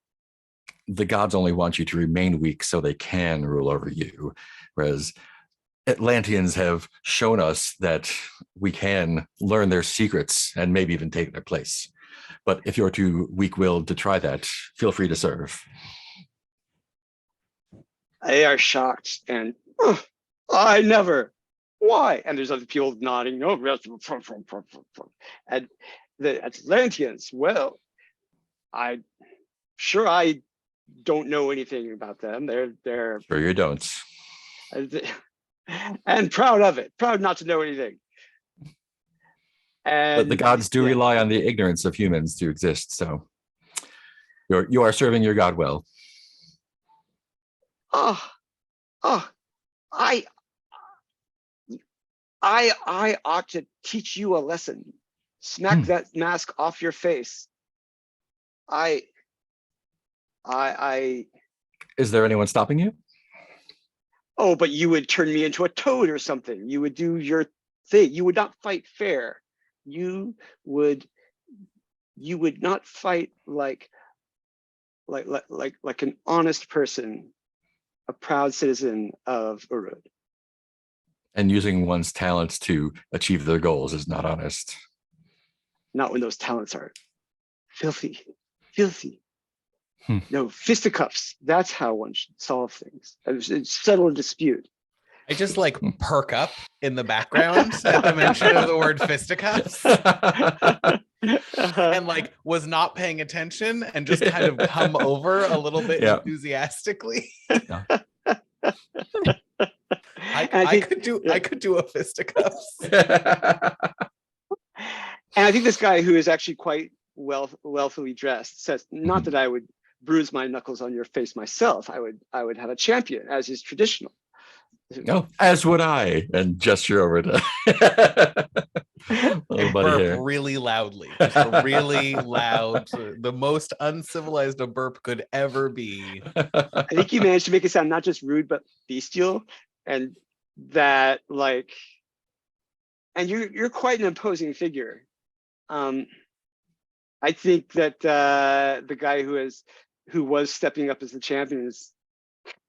The gods only want you to remain weak so they can rule over you, whereas Atlanteans have shown us that we can learn their secrets and maybe even take their place. But if you're too weak-willed to try that, feel free to serve. They are shocked and I never. Why? And there's other people nodding. No, and the Atlanteans. Well, I don't know anything about them. They're Sure you don't. and proud of it. Proud not to know anything. And But the gods do rely on the ignorance of humans to exist. So you are serving your god well. I ought to teach you a lesson. Smack that mask off your face. Is there anyone stopping you? Oh, but you would turn me into a toad or something. You would do your thing. You would not fight fair. You would not fight like an honest person, a proud citizen of Urud. And using one's talents to achieve their goals is not honest. Not when those talents are filthy. No, fisticuffs. That's how one should solve things. Settle a dispute. I just like perk up in the background at the mention of the word fisticuffs. And like was not paying attention and just kind of come over a little bit enthusiastically. I could do a fisticuffs. And I think this guy, who is actually quite wealthily dressed, says, not that I would bruise my knuckles on your face myself. I would have a champion, as is traditional. No, as would I, and gesture over to little buddy burp here. really loudly, just a really loud, the most uncivilized a burp could ever be. I think you managed to make it sound not just rude but bestial, and that like, and you're quite an imposing figure. I think that the guy who was stepping up as the champion is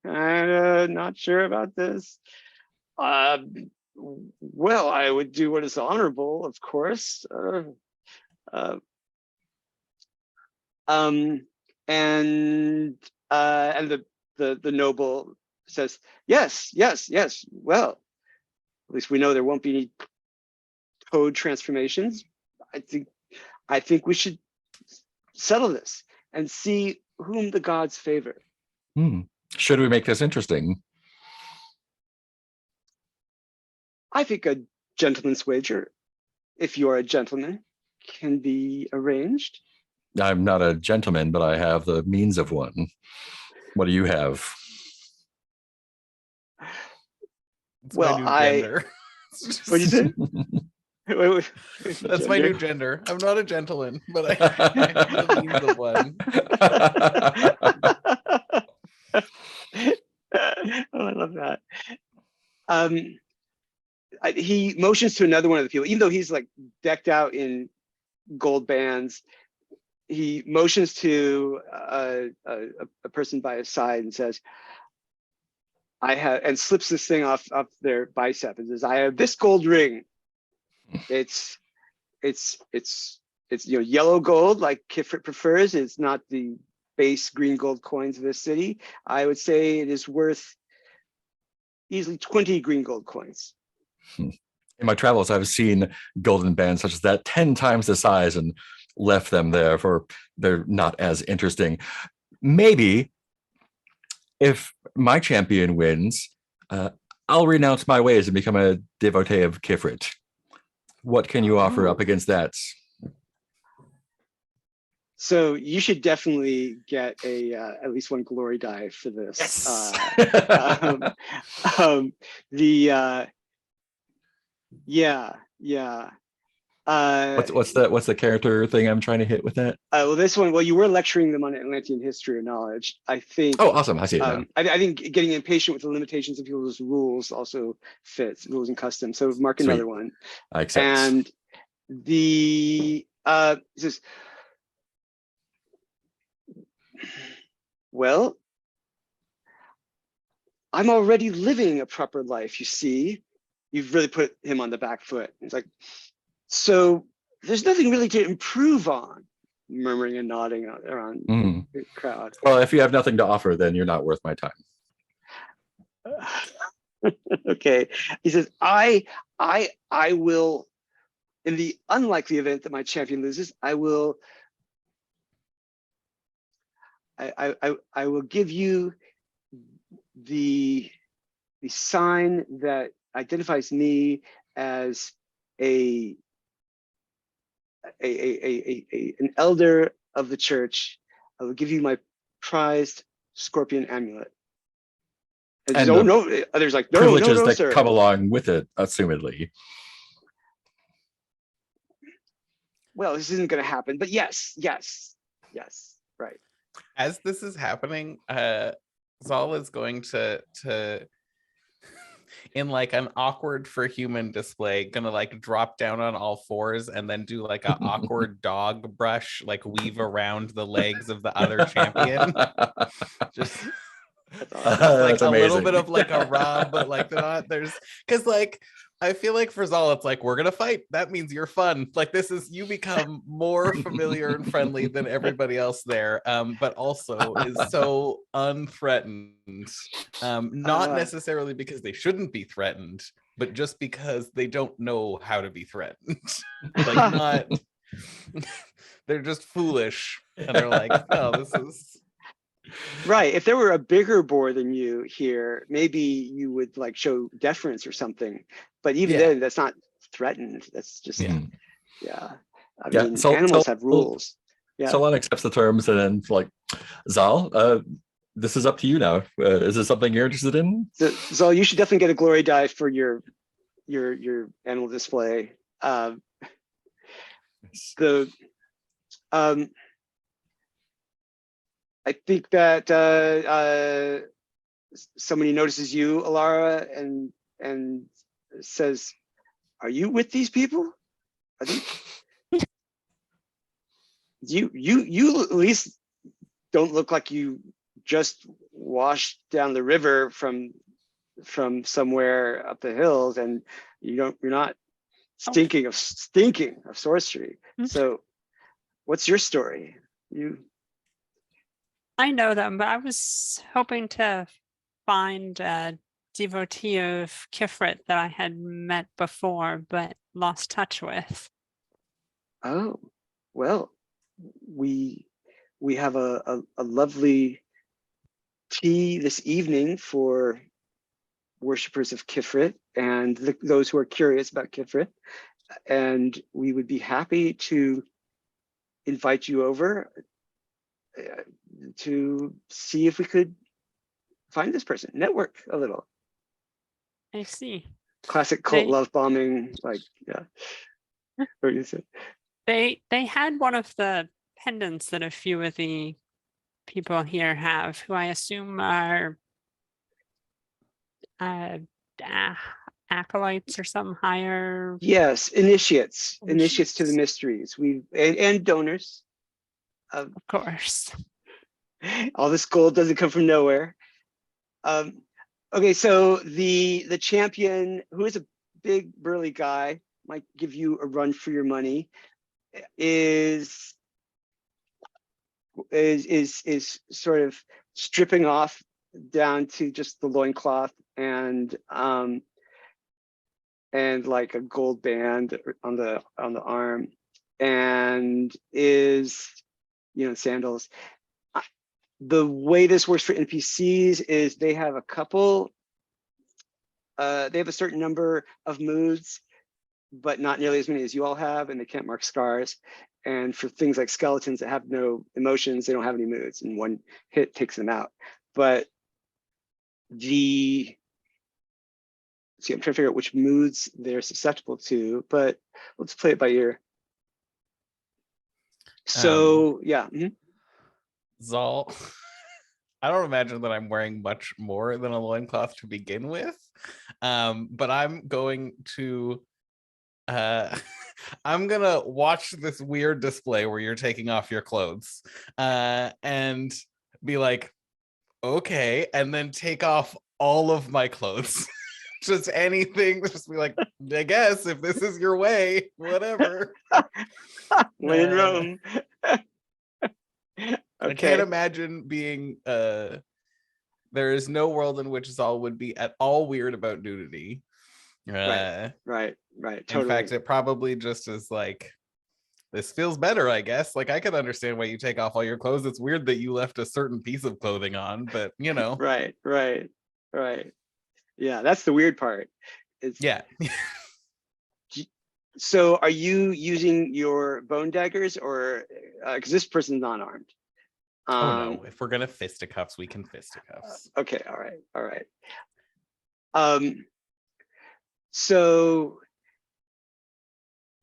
kind of not sure about this. Well, I would do what is honorable, of course. And the noble says, yes. Well, at least we know there won't be any code transformations. I think we should settle this and see whom the gods favor. Should we make this interesting? I think a gentleman's wager, if you're a gentleman, can be arranged. I'm not a gentleman, but I have the means of one. What do you have? It's my new gender. What you say? Wait, That's my new gender. I'm not a gentleman, but I have the means of one. Oh, I love that. He motions to another one of the people, even though he's like decked out in gold bands. He motions to a person by his side and says, and slips this thing off their bicep and says, I have this gold ring. It's yellow gold like Khifrit prefers. It's not the base green gold coins of this city. I would say it is worth easily 20 green gold coins. In my travels, I've seen golden bands such as that 10 times the size and left them there, for they're not as interesting. Maybe if my champion wins, I'll renounce my ways and become a devotee of Khifrit. What can you offer up against that? So you should definitely get at least one glory die for this. Yes. Yeah. What's the character thing I'm trying to hit with that? Well, this one, well, you were lecturing them on Atlantean history or knowledge. I think. Oh, awesome! I see it now. I think getting impatient with the limitations of people's rules also fits, rules and customs. So mark Sweet. another one. I accept. And the it says, well, I'm already living a proper life, you see. You've really put him on the back foot. It's like, so there's nothing really to improve on, murmuring and nodding around the crowd. Well, if you have nothing to offer, then you're not worth my time. Okay. He says, I will, in the unlikely event that my champion loses, I will give you the sign that identifies me as an elder of the church. I will give you my prized scorpion amulet. And no, others like, no, privileges no, that sir. come along with it, assumedly. Well, this isn't going to happen, but yes, right. As this is happening, Zaal is going to in like an awkward for human display, gonna like drop down on all fours and then do like an awkward dog brush, like weave around the legs of the other champion. Just like a little bit of like a rub, but like there's because like I feel like for Zaal, it's like, we're gonna fight. That means you're fun. Like this is, you become more familiar and friendly than everybody else there, but also is so unthreatened. Not necessarily because they shouldn't be threatened, but just because they don't know how to be threatened. Like not, they're just foolish, and they're like, no, this is. Right. If there were a bigger boar than you here, maybe you would like show deference or something. But even then, that's not threatened. That's just I mean, animals have rules. Yeah. Solon accepts the terms, and then like, Zaal, this is up to you now. Is this something you're interested in? So, Zaal, you should definitely get a glory die for your animal display. I think that somebody notices you, Alara, and says, "Are you with these people? Are they?" you at least don't look like you just washed down the river from somewhere up the hills, and you're not stinking of sorcery. So, what's your story? I know them, but I was hoping to find a devotee of Khifrit that I had met before, but lost touch with. Oh, well, we have a lovely tea this evening for worshippers of Khifrit and those who are curious about Khifrit, and we would be happy to invite you over to see if we could find this person, network a little. I see. Classic cult love bombing, like, yeah. What you said? They had one of the pendants that a few of the people here have, who I assume are acolytes or some higher. Yes, initiates to the mysteries. And donors. Of course. All this gold doesn't come from nowhere. Okay, so the champion, who is a big burly guy, might give you a run for your money, is sort of stripping off down to just the loincloth and like a gold band on the arm, and is, sandals. The way this works for NPCs is they have a couple, they have a certain number of moods, but not nearly as many as you all have, and they can't mark scars. And for things like skeletons that have no emotions, they don't have any moods, and one hit takes them out. But see, I'm trying to figure out which moods they're susceptible to, but let's play it by ear. So yeah. Zaal, I don't imagine that I'm wearing much more than a loincloth to begin with. But I'm going to I'm gonna watch this weird display where you're taking off your clothes and be like, okay, and then take off all of my clothes. Just anything, just be like, I guess if this is your way, whatever. When in Rome. I can't imagine being there is no world in which Zaal would be at all weird about nudity. Right. Totally. In fact, it probably just is like, this feels better, I guess. Like, I can understand why you take off all your clothes. It's weird that you left a certain piece of clothing on, but you know. Right. Yeah, that's the weird part. Yeah. So are you using your bone daggers, or because this person's not armed? Oh no, if we're gonna fisticuffs, we can fisticuffs. Okay, all right. So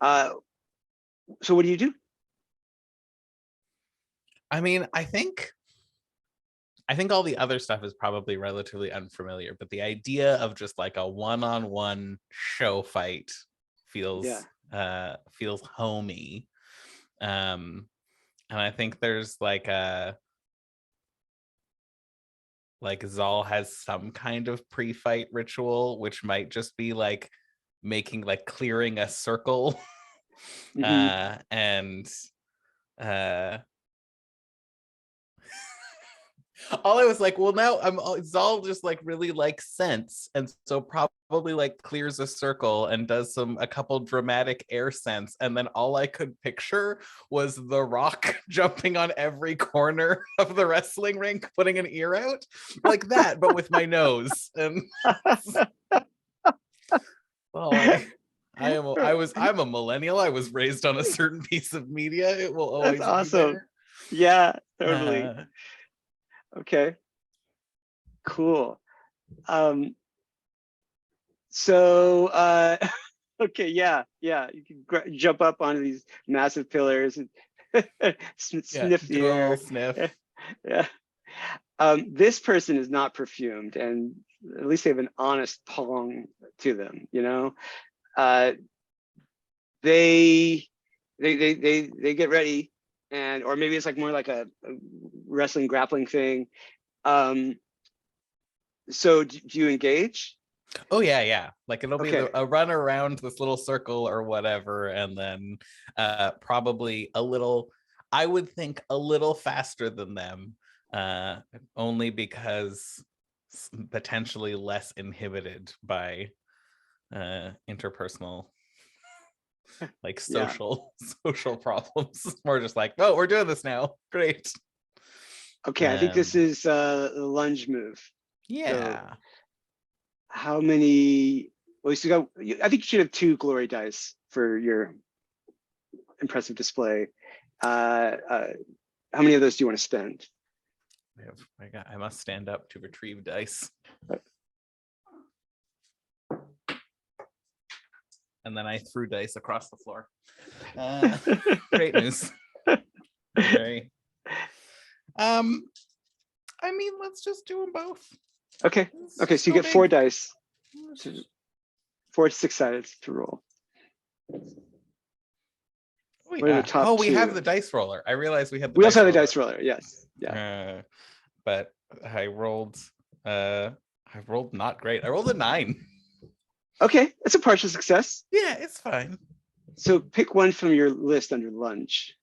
what do you do? I mean, I think all the other stuff is probably relatively unfamiliar, but the idea of just like a one-on-one show fight feels homey. And I think there's like Zaal has some kind of pre-fight ritual, which might just be like clearing a circle. And all I was like, well, now Zaal just like really likes scents, and so probably like clears a circle and does a couple dramatic air scents, and then all I could picture was The Rock jumping on every corner of the wrestling rink, putting an ear out like that, but with my nose. And I'm a millennial. I was raised on a certain piece of media. It will always That's awesome. be there. Yeah, totally. Okay, cool. So okay, yeah, you can jump up onto these massive pillars and sniff the air. Sniff. Yeah. This person is not perfumed, and at least they have an honest pong to them, you know. They get ready, and or maybe it's like more like a wrestling grappling thing. So do you engage? Oh yeah. Like it'll be Okay. a run around this little circle or whatever, and then probably I would think a little faster than them, only because potentially less inhibited by interpersonal like social problems. It's more just like, oh, we're doing this now, great. Okay, I think this is the lunge move. Yeah. So how many? Well, I think you should have 2 glory dice for your impressive display. How many of those do you want to spend? I must stand up to retrieve dice. And then I threw dice across the floor. Great news. Okay. I mean, let's just do them both. Okay. Okay, so you get 4 dice. 4 6-sided to roll. We have the dice roller. I realized we had the we also have the dice roller, yes. Yeah. But I rolled not great. I rolled a 9. Okay, that's a partial success. Yeah, it's fine. So pick one from your list under lunge.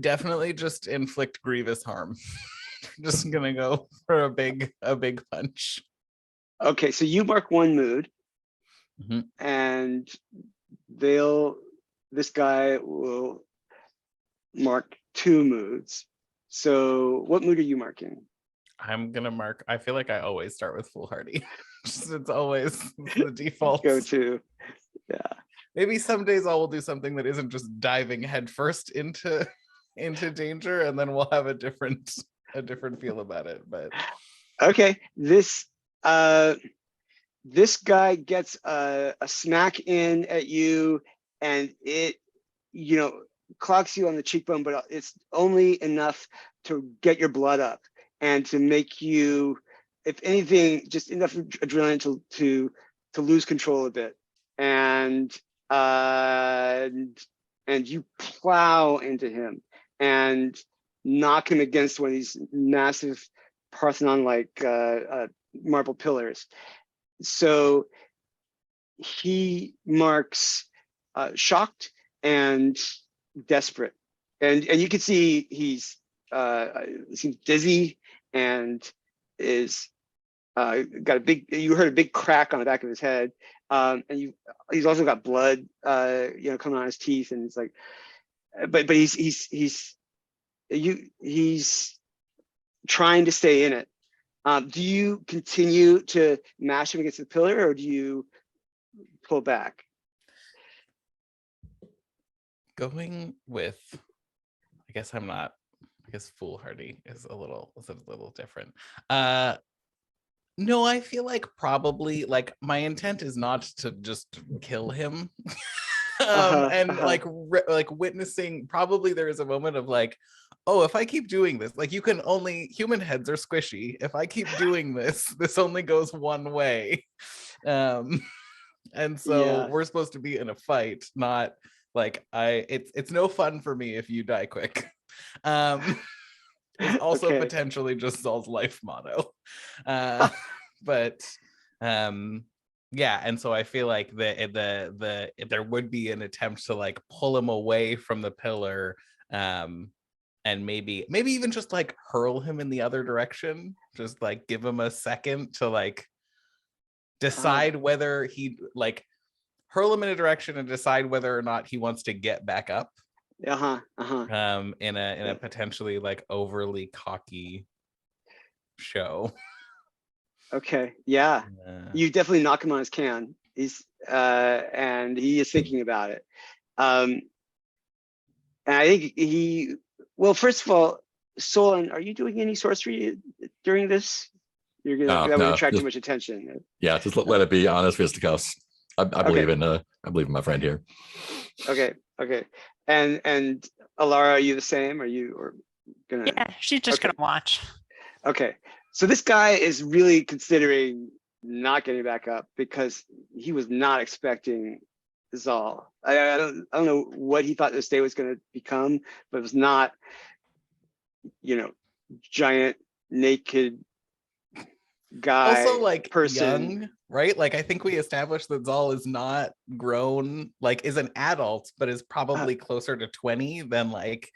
Definitely just inflict grievous harm. Just gonna go for a big punch. Okay, so you mark 1 mood, and this guy will mark 2 moods. So what mood are you marking? I'm gonna mark, I feel like I always start with foolhardy. It's always the default. Go to, yeah. Maybe some days I will do something that isn't just diving headfirst into danger, and then we'll have a different a different feel about it, but Okay, this guy gets a smack in at you, and it, clocks you on the cheekbone, but it's only enough to get your blood up and to make you, if anything, just enough adrenaline to lose control a bit, and you plow into him and knock him against one of these massive Parthenon-like marble pillars. So he marks shocked and desperate, and you can see he's seems dizzy and is got a big. You heard a big crack on the back of his head, and he's also got blood, coming on his teeth, and it's like, but he's trying to stay in it. Do you continue to mash him against the pillar, or do you pull back? going with, I guess foolhardy is a little different. No, I feel like probably like my intent is not to just kill him. Like witnessing, probably there is a moment of like, oh, if I keep doing this, like human heads are squishy. If I keep doing this only goes one way. And so we're supposed to be in a fight, not like it's no fun for me if you die quick. Is also potentially just Zaal's life motto. But yeah, and so I feel like if there would be an attempt to like pull him away from the pillar, and maybe even just like hurl him in the other direction, just like give him a second to like decide whether he like hurl him in a direction and decide whether or not he wants to get back up. In a potentially like overly cocky show. Okay, yeah. You definitely knock him on his can. He's and he is thinking about it. And I think first of all, Solon, are you doing any sorcery during this? That would attract too much attention. Yeah, just let it be honest fisticuffs. I believe in my friend here. Okay. And Alara, are you the same? Are you gonna? Yeah, she's just gonna watch. Okay. So this guy is really considering not getting back up because he was not expecting Zaal. I don't know what he thought this day was going to become, but it was not, giant naked guy. Also, like person, young, right? Like I think we established that Zaal is not grown, like is an adult, but is probably closer to 20 than like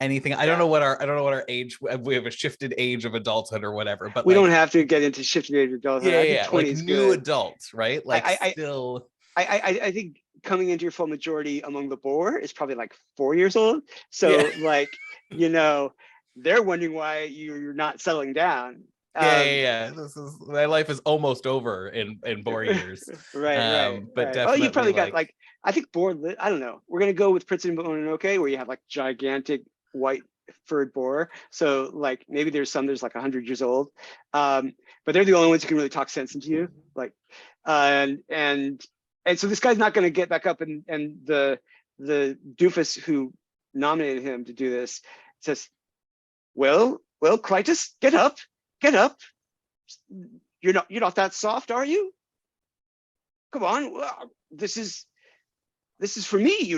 anything. I don't know what our age. We have a shifted age of adulthood or whatever, but we don't have to get into shifted age of adulthood. I think 20 like is new good. adults, right? Like still. I think coming into your full majority among the boar is probably like 4 years old. So like, they're wondering why you're not settling down. This is my life is almost over in boar years. Right. But definitely, oh, you probably got like I think boar. I don't know. We're gonna go with Prince and Mononoke, where you have like gigantic white furred boar. So like maybe there's like 100 years old, but they're the only ones who can really talk sense into you. Like, and so this guy's not going to get back up, and the doofus who nominated him to do this says, well, Clytus, get up. You're not that soft, are you? Come on, this is for me,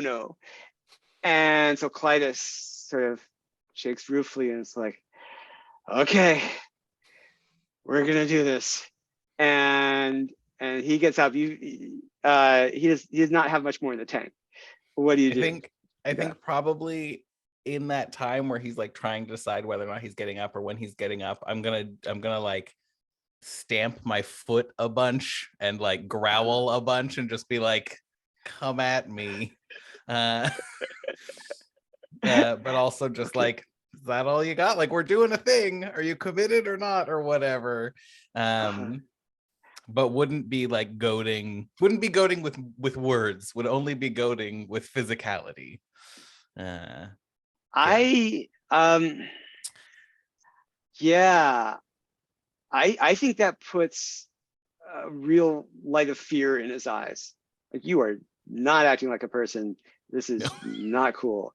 And so Clytus sort of shakes ruefully and it's like, okay, we're gonna do this. And he gets up. He does not have much more in the tank. What do you do? I think probably in that time where he's like trying to decide whether or not he's getting up or when he's getting up, I'm gonna like stamp my foot a bunch and like growl a bunch and just be like, come at me. But also just like, is that all you got? Like, we're doing a thing. Are you committed or not, or whatever? But wouldn't be like goading. Wouldn't be goading with words. Would only be goading with physicality. Yeah, I think that puts a real light of fear in his eyes. Like, you are not acting like a person. This is not cool.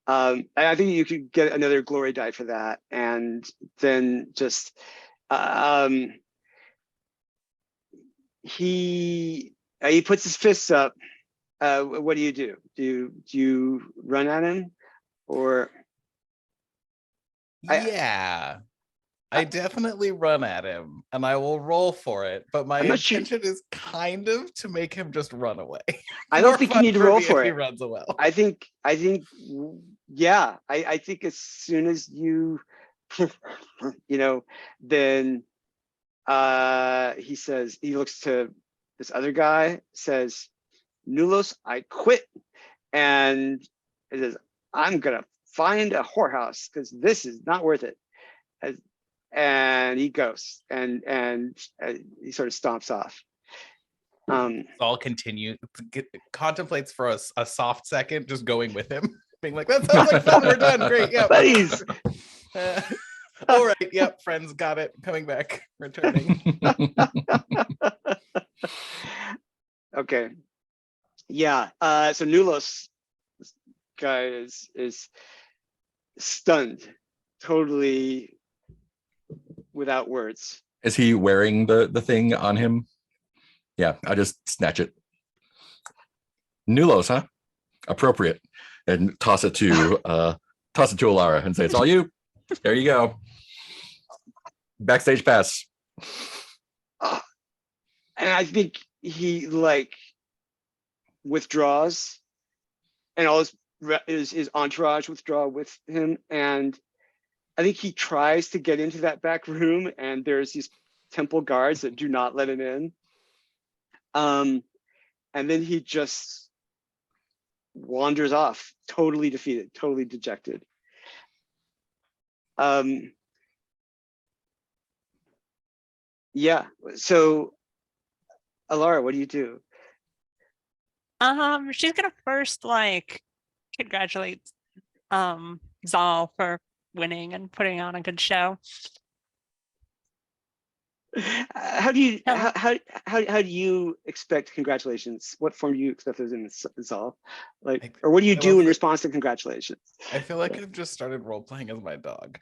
And I think you could get another glory die for that, and then just he puts his fists up. What do you do? Do you run at him, or Yeah. I definitely run at him and I will roll for it, but my I'm not sure. intention is kind of to make him just run away. I don't More think you fun need to for roll me for if he it. runs away. I think, yeah, I think as soon as you, then he says, he looks to this other guy, says, Nulos, I quit. And it says, I'm gonna find a whorehouse because this is not worth it. And he goes and he sort of stomps off. Zaal contemplates for a soft second, just going with him, being like, that sounds like fun, we're done, great, yeah. Buddies. All right, yep, friends, got it, coming back, returning. Okay. Yeah, so Nulos, this guy is stunned, totally without words. Is he wearing the thing on him? Yeah, I just snatch it. Nulos, huh? Appropriate. And toss it to Alara and say, it's all you. There you go. Backstage pass. And I think he like withdraws, and all his entourage withdraw with him, and I think he tries to get into that back room, and there's these temple guards that do not let him in. And then he just wanders off, totally defeated, totally dejected. Yeah, so Alara, what do you do? She's gonna first like congratulate Zaal for winning and putting on a good show. How do you expect congratulations? What form do you expect those in Zaal? Like, or what do you do in response to congratulations? I feel like I've just started role playing as my dog.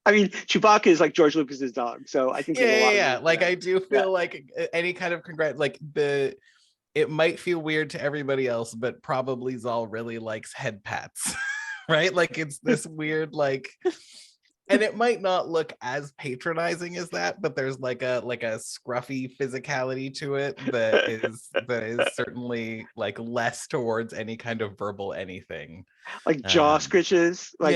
I mean, Chewbacca is like George Lucas's dog, so I think yeah. Like, I do feel like any kind of it might feel weird to everybody else, but probably Zaal really likes head pats, right? Like, it's this weird, like, and it might not look as patronizing as that, but there's like a scruffy physicality to it that is certainly like less towards any kind of verbal anything. Like jaw scritches, like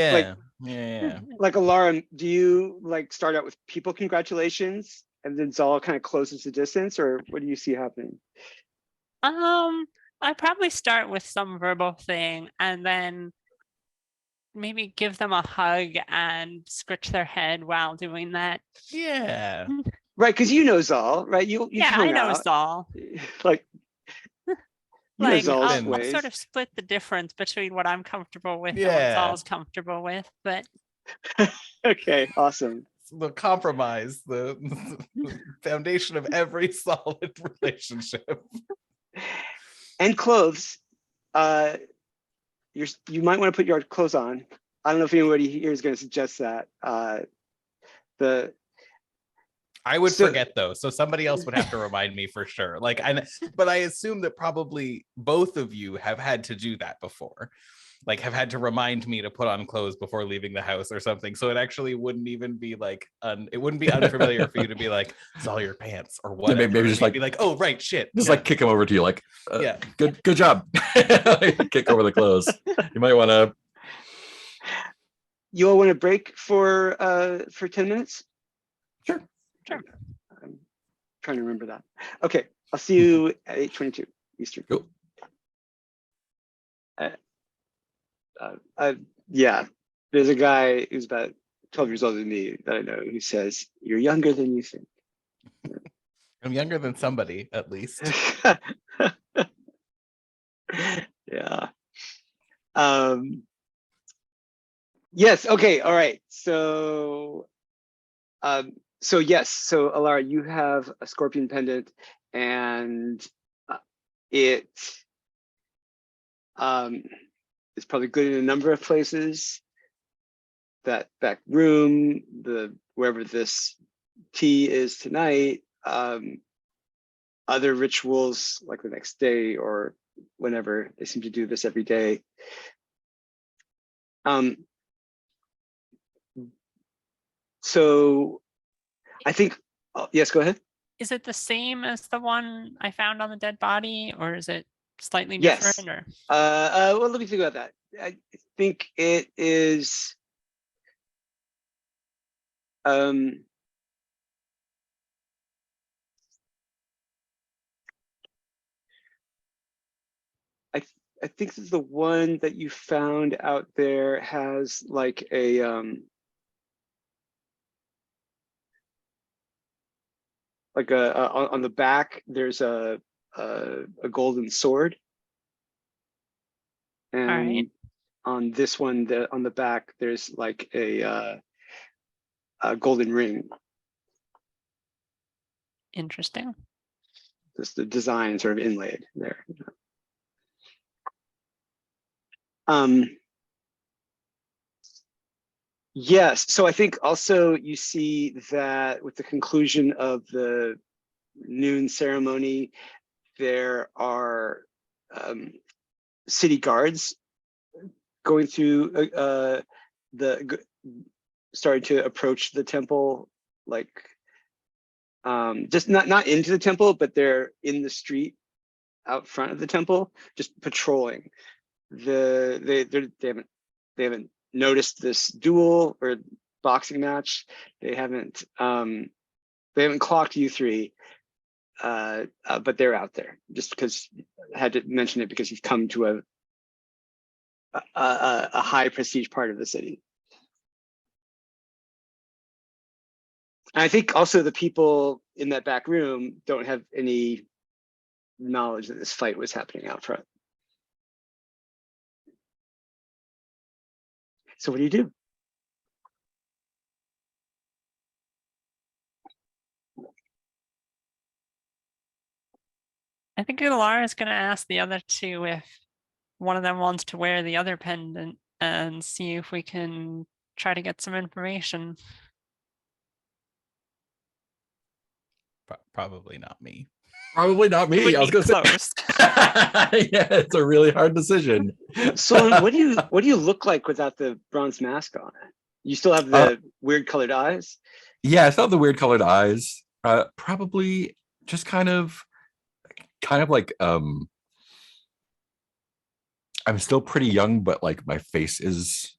Alara, do you like start out with people congratulations and then Zaal kind of closes the distance, or what do you see happening? I probably start with some verbal thing and then maybe give them a hug and scratch their head while doing that. Yeah. Right, because you know Zaal, right? I know Zaal. Like, like I'll sort of split the difference between what I'm comfortable with and what Zaal's comfortable with, but okay, awesome. The compromise, the foundation of every solid relationship. And clothes. You might want to put your clothes on. I don't know if anybody here is going to suggest that. I would forget though, so somebody else would have to remind me for sure. Like, but I assume that probably both of you have had to do that before. Like, have had to remind me to put on clothes before leaving the house or something. So it actually wouldn't even be like it wouldn't be unfamiliar for you to be like, it's all your pants or whatever. Yeah, maybe just like be like, oh right, shit. Just like kick them over to you, like, good job. Kick over the clothes. You might want to. You all want to break for 10 minutes? Sure. I'm trying to remember that. Okay, I'll see you at 8:22 Eastern. Cool. Yeah, there's a guy who's about 12 years older than me that I know who says, "You're younger than you think." I'm younger than somebody, at least. Yeah. Yes. Okay. All right. So, yes. So Alara, you have a scorpion pendant, and it is probably good in a number of places. That back room, wherever this tea is tonight, other rituals like the next day or whenever. They seem to do this every day. So I think, yes, go ahead. Is it the same as the one I found on the dead body, or is it slightly Yes. different? Or Well, let me think about that. I think it is. I think the one that you found out there has like a on the back there's a golden sword, and right. on this one on the back there's like a golden ring. Interesting. Just the design sort of inlaid there. Yes, so I think also you see that with the conclusion of the noon ceremony, there are city guards going through starting to approach the temple, like just not into the temple, but they're in the street out front of the temple, just patrolling. They haven't noticed this duel or boxing match. They haven't clocked you three, but they're out there just because I had to mention it because you've come to a high prestige part of the city. And I think also the people in that back room don't have any knowledge that this fight was happening out front. So what do you do? I think Alara is going to ask the other two if one of them wants to wear the other pendant and see if we can try to get some information. Probably not me. Probably not It me. would I was be going to close. say. Yeah, it's a really hard decision. So what do you look like without the bronze mask on? You still have the weird colored eyes? Yeah, I still have the weird colored eyes. Probably just kind of like I'm still pretty young, but like my face is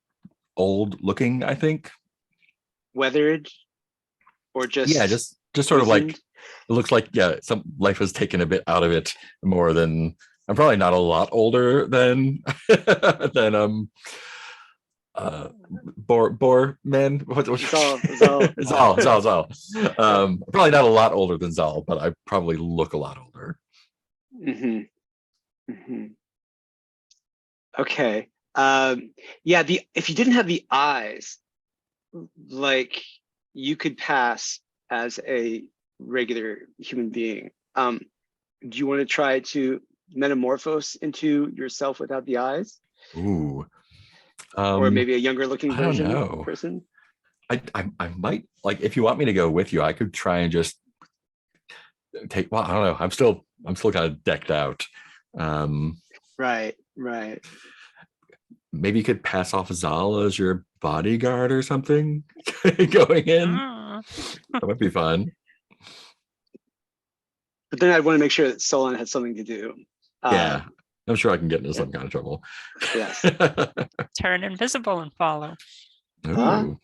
old looking, I think. Weathered? Or just Yeah, just sort of like wizened? it looks like, yeah, some life has taken a bit out of it more than I'm probably not a lot older than than Boar man. Zaal. Zal. Probably not a lot older than Zal, but I probably look a lot older. Okay. Yeah, if you didn't have the eyes, like you could pass as a regular human being. Do you want to try to metamorphose into yourself without the eyes? Ooh. Or maybe a younger looking I don't version of the know. person? I might, like, if you want me to go with you, I could try and just take, well, I don't know. I'm still kind of decked out. Right. Maybe you could pass off Zaal as your bodyguard or something going in. That might be fun. But then I'd want to make sure that Solon had something to do. Yeah, I'm sure I can get into some kind of trouble. Yes. Turn invisible and follow. Ooh.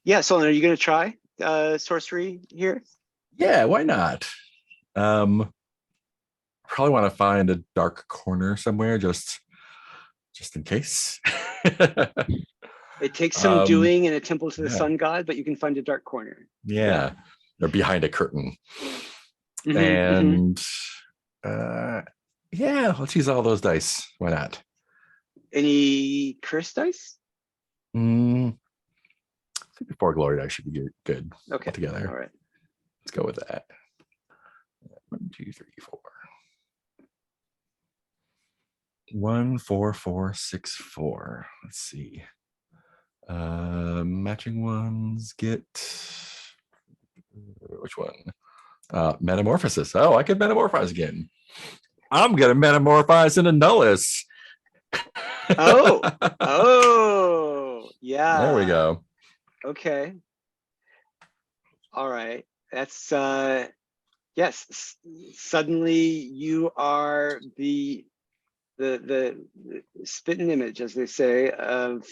Yeah, Solon, are you going to try sorcery here? Yeah, why not? Probably want to find a dark corner somewhere, just in case. It takes some doing in a temple to the sun god, but you can find a dark corner. Yeah. They're behind a curtain. And Yeah, let's use all those dice. Why not? Any curse dice? I think the 4 glory dice should be good Okay. together. All right. Let's go with that. 1, 2, 3, 4. 1, 4, 4, 6, 4. Let's see. Matching ones get which one? Metamorphosis. Oh, I could metamorphize again. I'm gonna metamorphize into Nullus. Oh, yeah. There we go. Okay. All right. That's yes. Suddenly you are the spitting image, as they say, of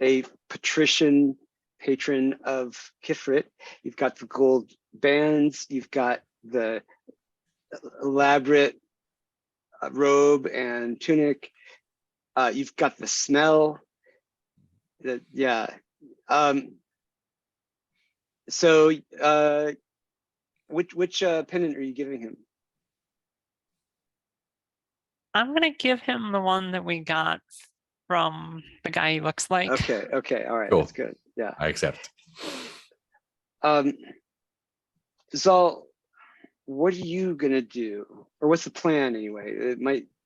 a patrician patron of Khifrit. You've got the gold bands. You've got the elaborate robe and tunic. You've got the smell. Yeah. So which pendant are you giving him? I'm gonna give him the one that we got from the guy he looks like. Okay, all right, Cool. that's good. Yeah. I accept. Zaal, what are you gonna do? Or what's the plan anyway?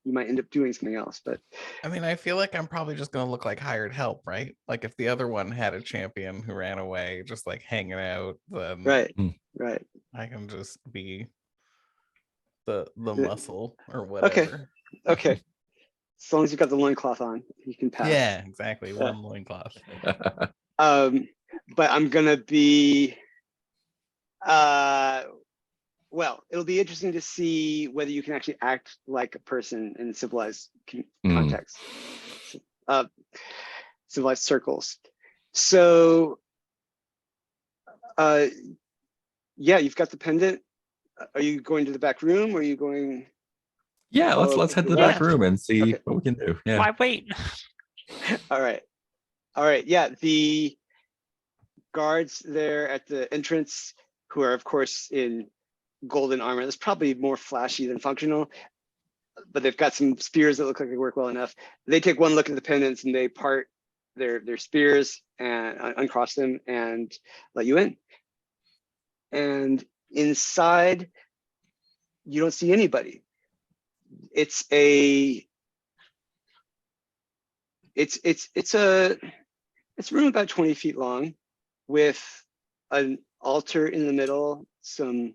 You might end up doing something else, but I mean, I feel like I'm probably just gonna look like hired help, right? Like if the other one had a champion who ran away, just like hanging out, then right. I can just be the muscle or Okay. whatever. Okay. As long as you've got the loincloth on, you can pass. Yeah, exactly. Yeah. One loincloth. But I'm gonna be well, it'll be interesting to see whether you can actually act like a person in civilized context, civilized circles. So yeah, you've got the pendant. Are you going to the back room, or are you going? Yeah, let's head to the back room and see Okay. what we can do. Yeah. Why wait? All right. Yeah, the guards there at the entrance, who are of course in golden armor. That's probably more flashy than functional, but they've got some spears that look like they work well enough. They take one look at the pendants and they part their spears and uncross them and let you in. And inside, you don't see anybody. It's a room about 20 feet long with an altar in the middle, some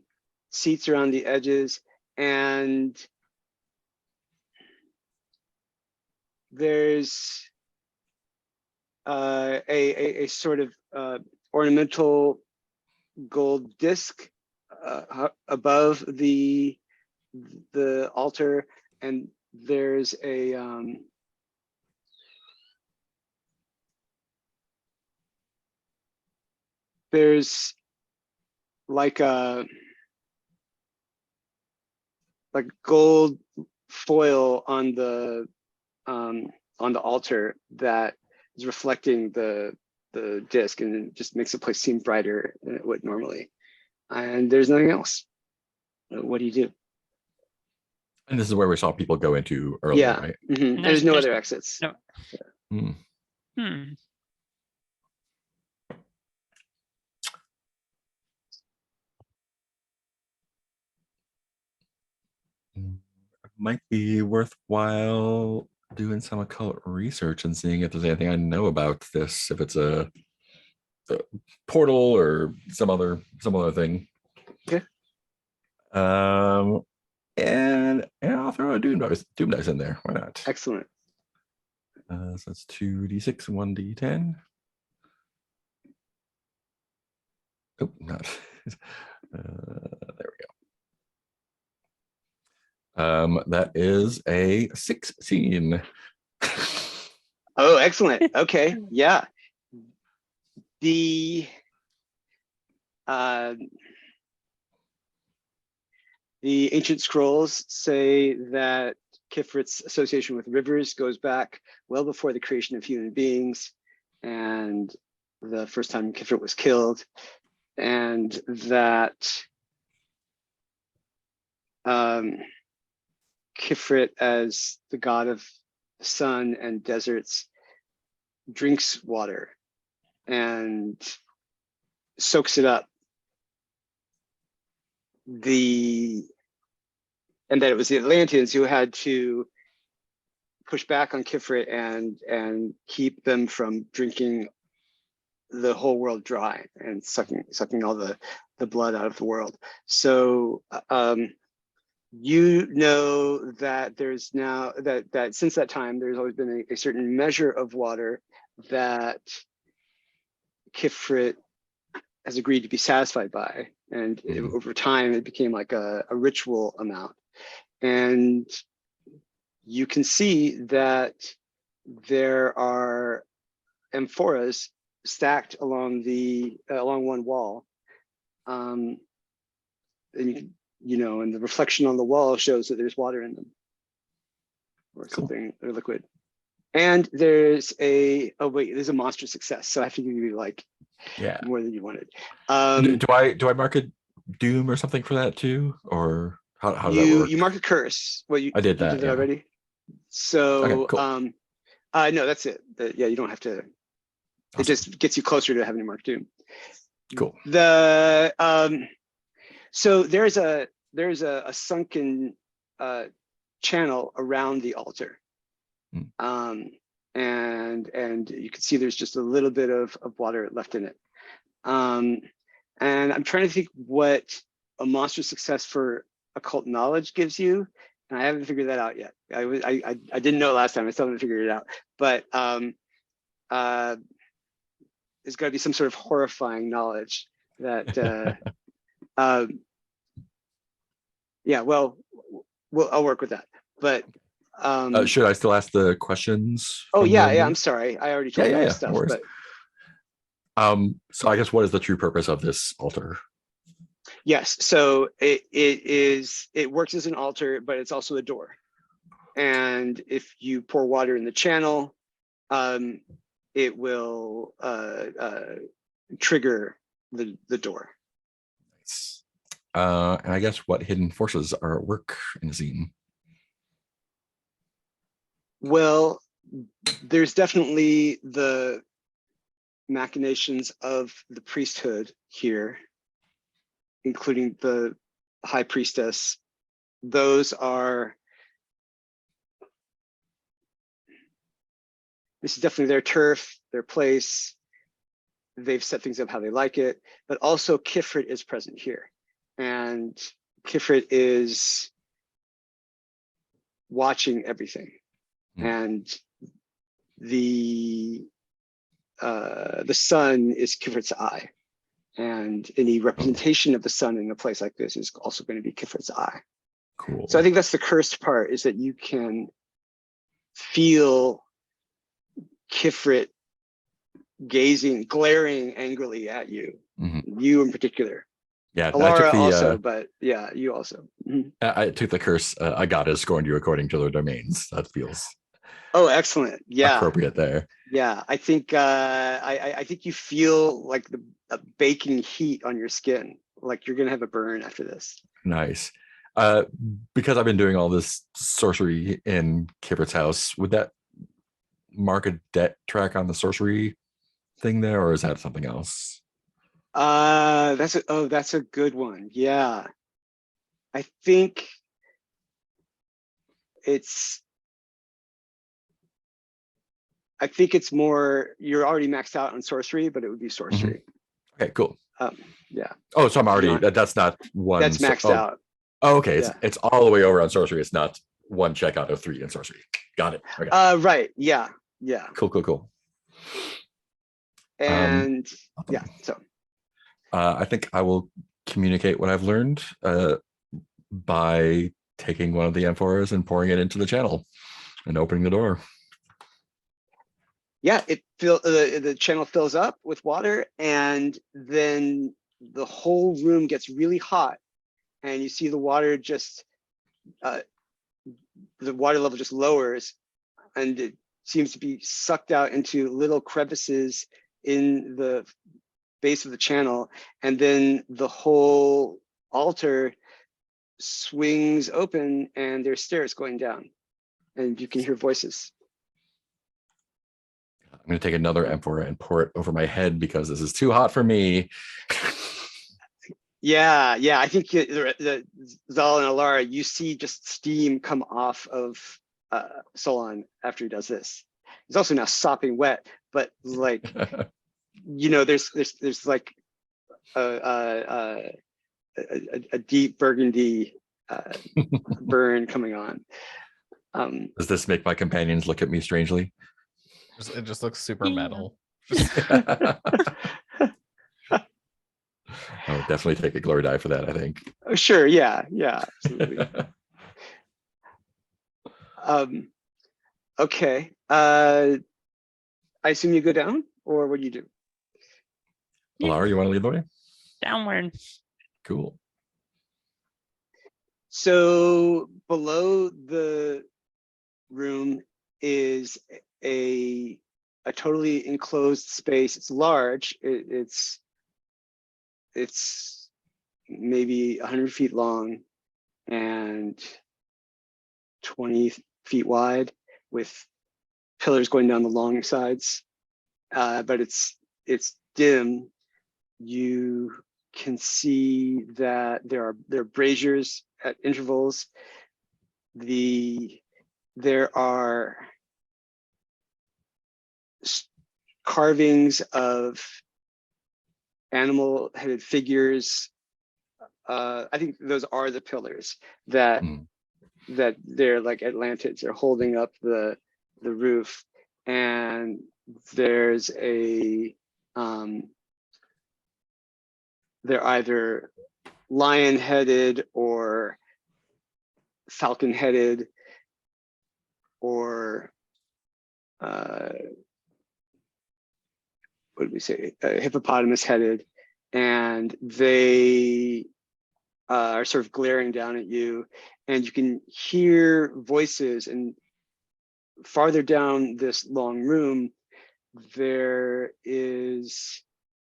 seats around the edges, and there's a sort of ornamental gold disc above the altar, and there's a there's like a gold foil on the altar that is reflecting the disc, and it just makes the place seem brighter than it would normally. And there's nothing else. What do you do? And this is where we saw people go into earlier, Yeah. right? Mm-hmm. There's no other exits. No. Might be worthwhile doing some occult research and seeing if there's anything I know about this, if it's a portal or some other thing. Okay. And I'll throw a doom dice in there. Why not? Excellent. So that's 2d6 and 1d10. Oh, not. There we go. That is a 16. Oh, excellent. Okay. Yeah. The ancient scrolls say that Khifrit's association with rivers goes back well before the creation of human beings and the first time Khifrit was killed, and that Khifrit, as the god of the sun and deserts, drinks water and soaks it up. And that it was the Atlanteans who had to push back on Khifrit and keep them from drinking the whole world dry and sucking all the blood out of the world. So you know that there's now that since that time there's always been a certain measure of water that Khifrit has agreed to be satisfied by, and over time it became like a ritual amount. And you can see that there are amphoras stacked along one wall, and and the reflection on the wall shows that there's water in them, or something, or liquid. And there's there's a monster success, so I have to give you like more than you wanted. Do I mark a doom or something for that too, or how does that work? You mark a curse. Well, I did that. You did that already. So okay, cool. No, that's it. You don't have to. Awesome. It just gets you closer to having to mark doom. Cool. So there's a sunken channel around the altar, and you can see there's just a little bit of water left in it. And I'm trying to think what a monster success for occult knowledge gives you, and I haven't figured that out yet. I didn't know last time. I still haven't figured it out. But there's got to be some sort of horrifying knowledge that. Well, I'll work with that. But should I still ask the questions? Oh yeah, I'm sorry. I already told you stuff. No, but so I guess what is the true purpose of this altar? Yes, so it works as an altar, but it's also a door. And if you pour water in the channel, it will trigger the door. Nice. And I guess what hidden forces are at work in the scene? Well, there's definitely the machinations of the priesthood here, including the high priestess. This is definitely their turf, their place. They've set things up how they like it, but also Khifrit is present here. And Khifrit is watching everything. And the sun is Khifrit's eye. And any representation of the sun in a place like this is also going to be Khifrit's eye. Cool. So I think that's the cursed part, is that you can feel Khifrit glaring angrily at you, you in particular. Yeah, Alara also, but yeah, you also. I took the curse. A god is scorned you according to their domains. That feels excellent. Yeah, appropriate there. Yeah, I think I think you feel like the baking heat on your skin, like you're gonna have a burn after this. Nice. Because I've been doing all this sorcery in Khifrit's house, would that mark a debt track on the sorcery thing there, or is that something else? That's a good one. Yeah, I think it's more, you're already maxed out on sorcery, but it would be sorcery. Okay, cool. Yeah. Oh, so I'm already that's not one. That's maxed out. Oh, okay. It's all the way over on sorcery. It's not one check out of 3 in sorcery. Got it. Okay. Right. Yeah. Yeah. Cool. And so I think I will communicate what I've learned by taking one of the amphoras and pouring it into the channel and opening the door. Yeah, the channel fills up with water, and then the whole room gets really hot, and you see the water just the water level just lowers, and it seems to be sucked out into little crevices in the base of the channel, and then the whole altar swings open and there's stairs going down, and you can hear voices. I'm going to take another emperor and pour it over my head because this is too hot for me. Yeah, I think the Zaal and Alara, you see just steam come off of Solon after he does this. He's also now sopping wet, but like, there's like a deep burgundy burn coming on. Does this make my companions look at me strangely? It just looks super Yeah. metal. I would definitely take a glory die for that, I think. Sure, yeah, absolutely. Okay. I assume you go down, or what do you do? Alara, you want to lead the way? Downward. Cool. So below the room is a totally enclosed space. It's large. It's maybe 100 feet long and 20 feet wide, with pillars going down the long sides. But it's dim. You can see that there are braziers at intervals. There are carvings of animal-headed figures. I think those are the pillars that they're like Atlantids. They're holding up the roof, and there's they're either lion-headed or falcon-headed or what did we say? Hippopotamus-headed, and they are sort of glaring down at you, and you can hear voices. And farther down this long room, there is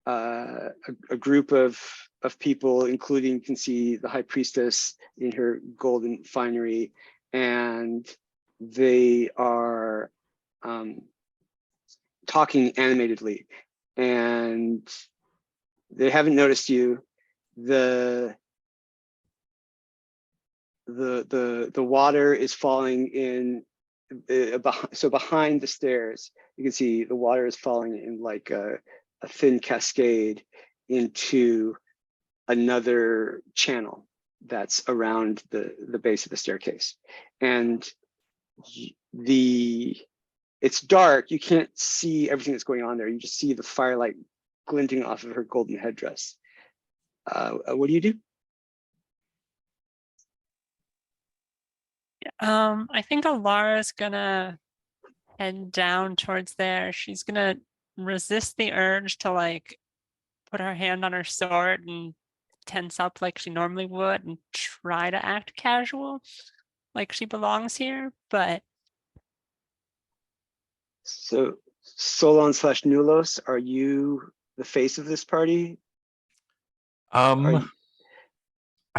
a group of people, including, you can see the high priestess in her golden finery, and they are talking animatedly, and they haven't noticed you. The water is falling in behind the stairs. You can see the water is falling in like a thin cascade into another channel that's around the base of the staircase. And it's dark. You can't see everything that's going on there. You just see the firelight glinting off of her golden headdress. What do you do? I think Alara's gonna head down towards there. She's gonna resist the urge to like put her hand on her sword and tense up like she normally would and try to act casual, like she belongs here, but So Solon / Nulos, are you the face of this party? I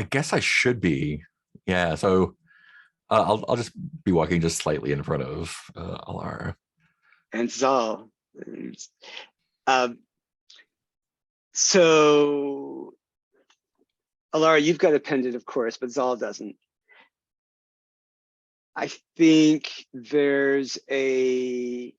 guess I should be. Yeah, so I'll just be walking just slightly in front of Alara. And Zaal. So Alara, you've got a pendant, of course, but Zaal doesn't. I think there's a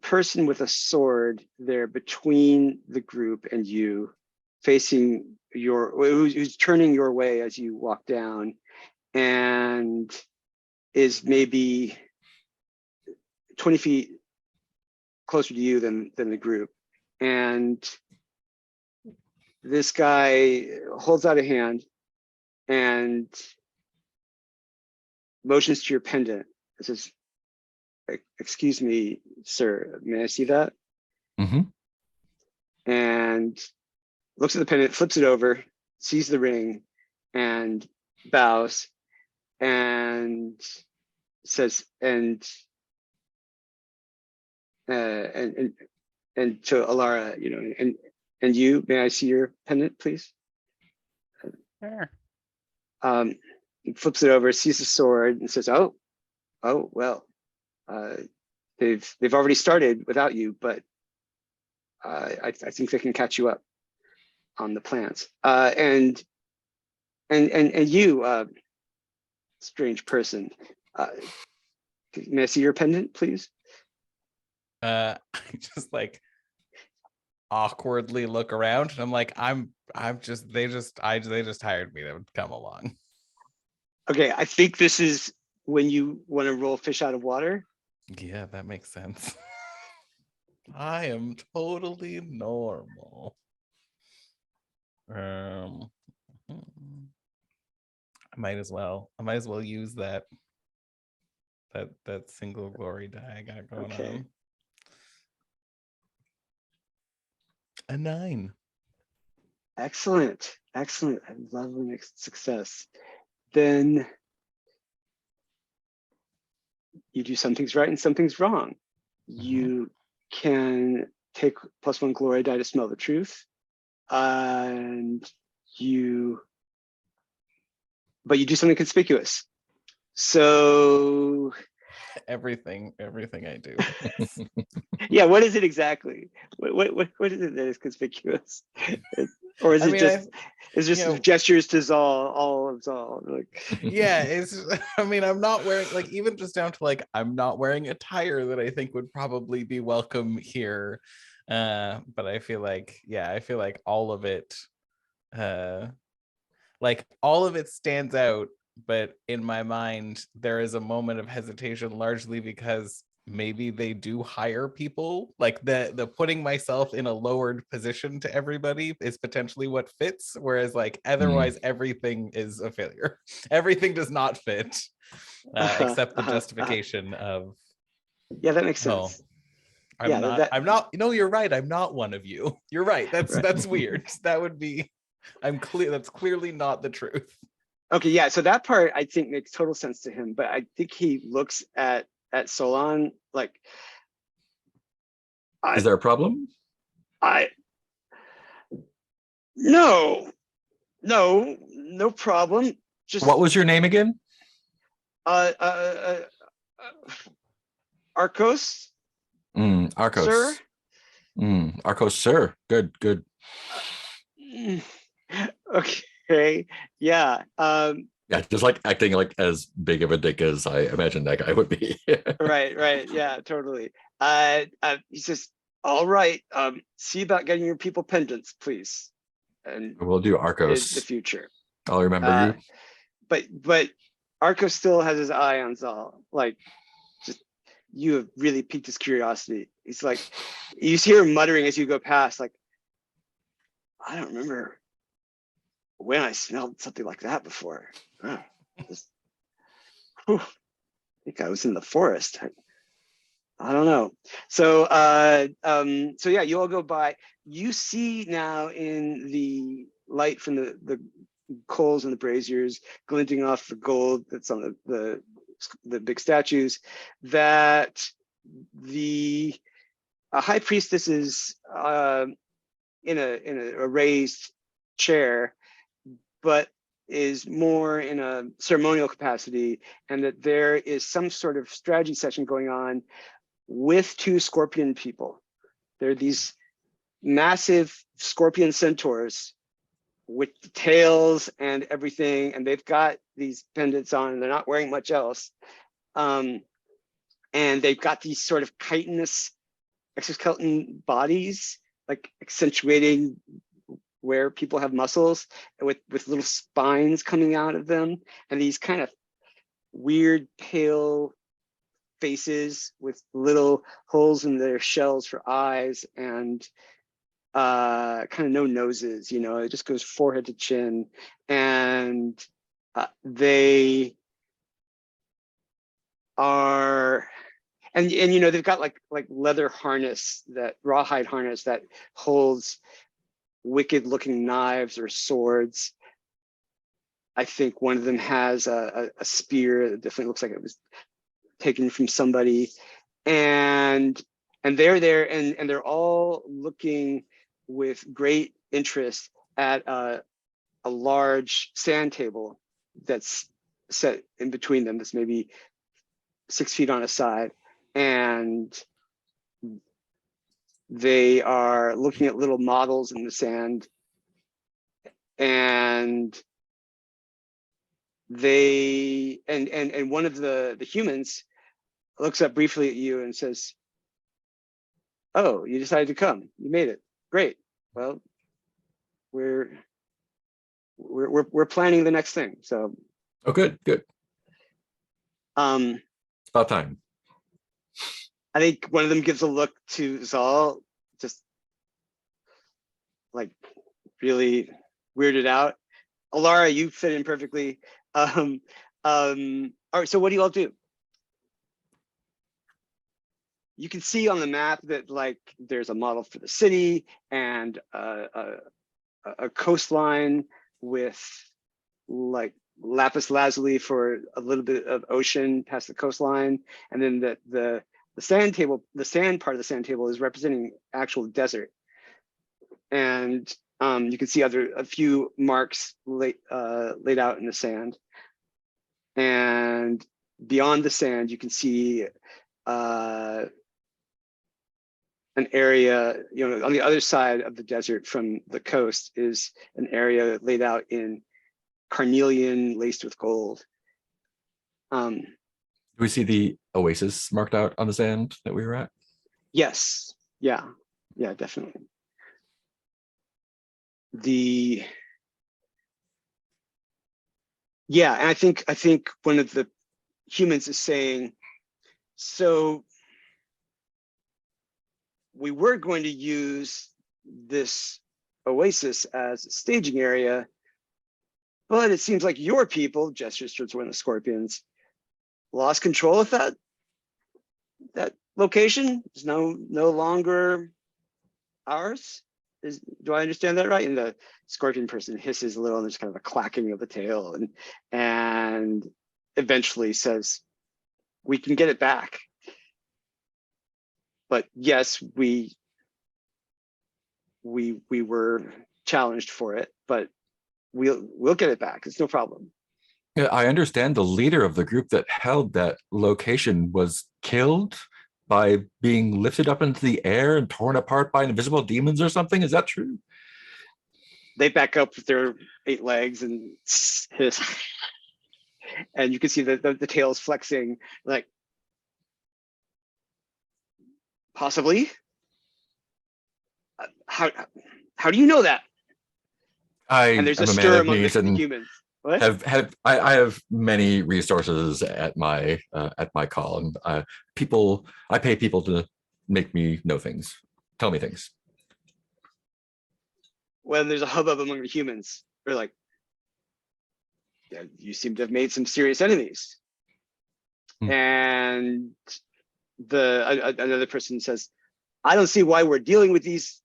person with a sword there between the group and you, facing who's turning your way as you walk down, and is maybe 20 feet closer to you than the group. And this guy holds out a hand and motions to your pendant. It says, "Excuse me, sir, may I see that?" Mm-hmm. And looks at the pendant, flips it over, sees the ring, and bows, and says, and and to Alara, you know, and you, may I see your pendant, please? Sure. He flips it over, sees the sword, and says, "Oh, well, they've already started without you, but I think they can catch you up on the plans." And you, strange person, may I see your pendant, please? I just like awkwardly look around and I'm like, they just hired me to come along. Okay, I think this is when you want to roll fish out of water. Yeah, that makes sense. I am totally normal. I might as well use that single glory die I got going Okay. on. A 9. Excellent. I love when it's success. Then you do some things right and some things wrong. You can take +1 glory die to smell the truth, but you do something conspicuous. So Everything I do. yeah, what is it exactly? What is it that is conspicuous? Or is it just gestures to Zaal, all of Zaal? Like, yeah, I'm not wearing, like, even just down to like, I'm not wearing attire that I think would probably be welcome here. But I feel like all of it, all of it stands out. But in my mind, there is a moment of hesitation, largely because maybe they do hire people. Like the putting myself in a lowered position to everybody is potentially what fits, whereas like otherwise everything is a failure. Everything does not fit, except the justification of, yeah, that makes sense. I'm not. No, you're right. I'm not one of you. You're right. That's weird. That would be. That's clearly not the truth. Okay, yeah. So that part I think makes total sense to him, but I think he looks at Solon like, Is there a problem? No problem. Just What was your name again? Arcos. Arcos. Sir. Arcos, sir. Good. Okay. Yeah. Yeah, just like acting like as big of a dick as I imagine that guy would be. Right. Yeah, totally. He says, "All right. See about getting your people pendants, please." And We'll do in the Arcos. future. I'll remember you. But Arcos still has his eye on Zaal. Like, just, you have really piqued his curiosity. He's like, you hear him muttering as you go past, like, "I don't remember when I smelled something like that before. I think I was in the forest. I don't know." So so yeah, you all go by. You see now in the light from the coals and the braziers glinting off the gold that's on the big statues, that the high priestess is in a raised chair, but is more in a ceremonial capacity, and that there is some sort of strategy session going on with 2 scorpion people. They're these massive scorpion centaurs with tails and everything, and they've got these pendants on, and they're not wearing much else. And they've got these sort of chitinous exoskeleton bodies, like accentuating where people have muscles, with little spines coming out of them, and these kind of weird pale faces with little holes in their shells for eyes, and kind of no noses, it just goes forehead to chin. And they are, and they've got like leather harness, that rawhide harness that holds wicked looking knives or swords. I think one of them has a spear that definitely looks like it was taken from somebody. And And they're there, and they're all looking with great interest at a large sand table that's set in between them. That's maybe 6 feet on a side, and they are looking at little models in the sand, and they and one of the humans looks up briefly at you and says, "Oh, you decided to come. You made it. Great. Well, we're planning the next thing. So, Oh, good. um, It's about time. I think one of them gives a look to Zaal, just like really weirded out. Alara, you fit in perfectly. All right, so what do you all do? You can see on the map that like there's a model for the city and a coastline with like lapis lazuli for a little bit of ocean past the coastline, and then the sand table, the sand part of the sand table is representing actual desert, and you can see a few marks laid out in the sand, and beyond the sand you can see an area, you know, on the other side of the desert from the coast is an area laid out in carnelian laced with gold. Do we see the oasis marked out on the sand that we were at? Yes, yeah, definitely. And I think one of the humans is saying, so we were going to use this oasis as a staging area, but it seems like your people, gestures towards one of the scorpions, lost control of that location. Is no longer ours. Do I understand that right? And the scorpion person hisses a little, and there's kind of a clacking of the tail, and eventually says, "We can get it back. But yes, we were challenged for it, but we'll get it back. It's no problem." Yeah, I understand the leader of the group that held that location was killed by being lifted up into the air and torn apart by invisible demons or something. Is that true? They back up with their 8 legs and hiss, and you can see the tails flexing, like, possibly. How do you know that? And there's I'm a a man stir of among means the and humans. What? I have many resources at my call, and I pay people to make me know things, tell me things. When there's a hubbub among the humans, they're like, "Yeah, you seem to have made some serious enemies." And another person says, "I don't see why we're dealing with these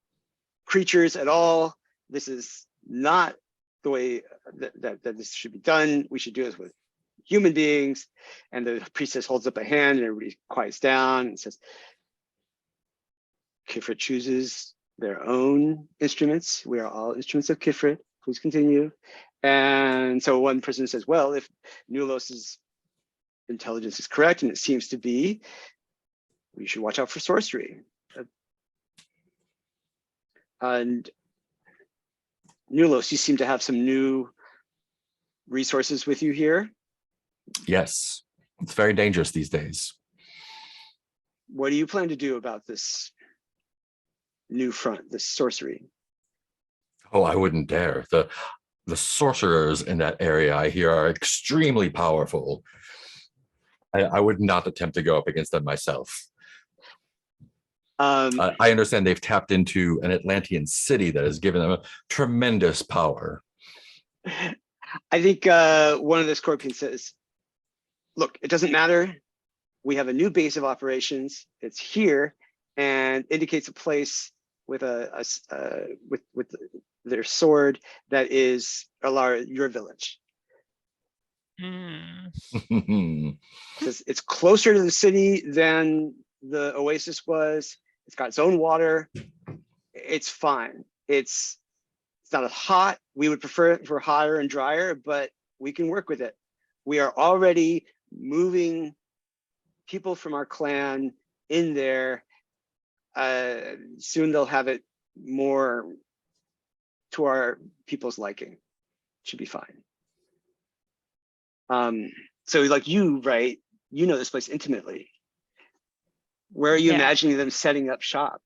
creatures at all. This is not the way that this should be done. We should do this with human beings." And the priestess holds up a hand, and everybody quiets down and says, "Khifrit chooses their own instruments. We are all instruments of Khifrit. Please continue." And so one person says, "Well, if Nulos's intelligence is correct, and it seems to be, we should watch out for sorcery." And Nulos, you seem to have some new resources with you here. Yes, it's very dangerous these days. What do you plan to do about this new front, this sorcery? Oh, I wouldn't dare. The sorcerers in that area, I hear, are extremely powerful. I would not attempt to go up against them myself. I understand they've tapped into an Atlantean city that has given them a tremendous power. I think one of the scorpions says, "Look, it doesn't matter. We have a new base of operations. It's here," and indicates a place with with their sword that is, Alara, your village. Says it's closer to the city than the oasis was, It's got its own water. It's fine. It's not as hot. We would prefer it for hotter and drier, but we can work with it. We are already moving people from our clan in there. Soon they'll have it more to our people's liking. Should be fine. So like you, right? You know this place intimately. Where are you imagining them setting up shop?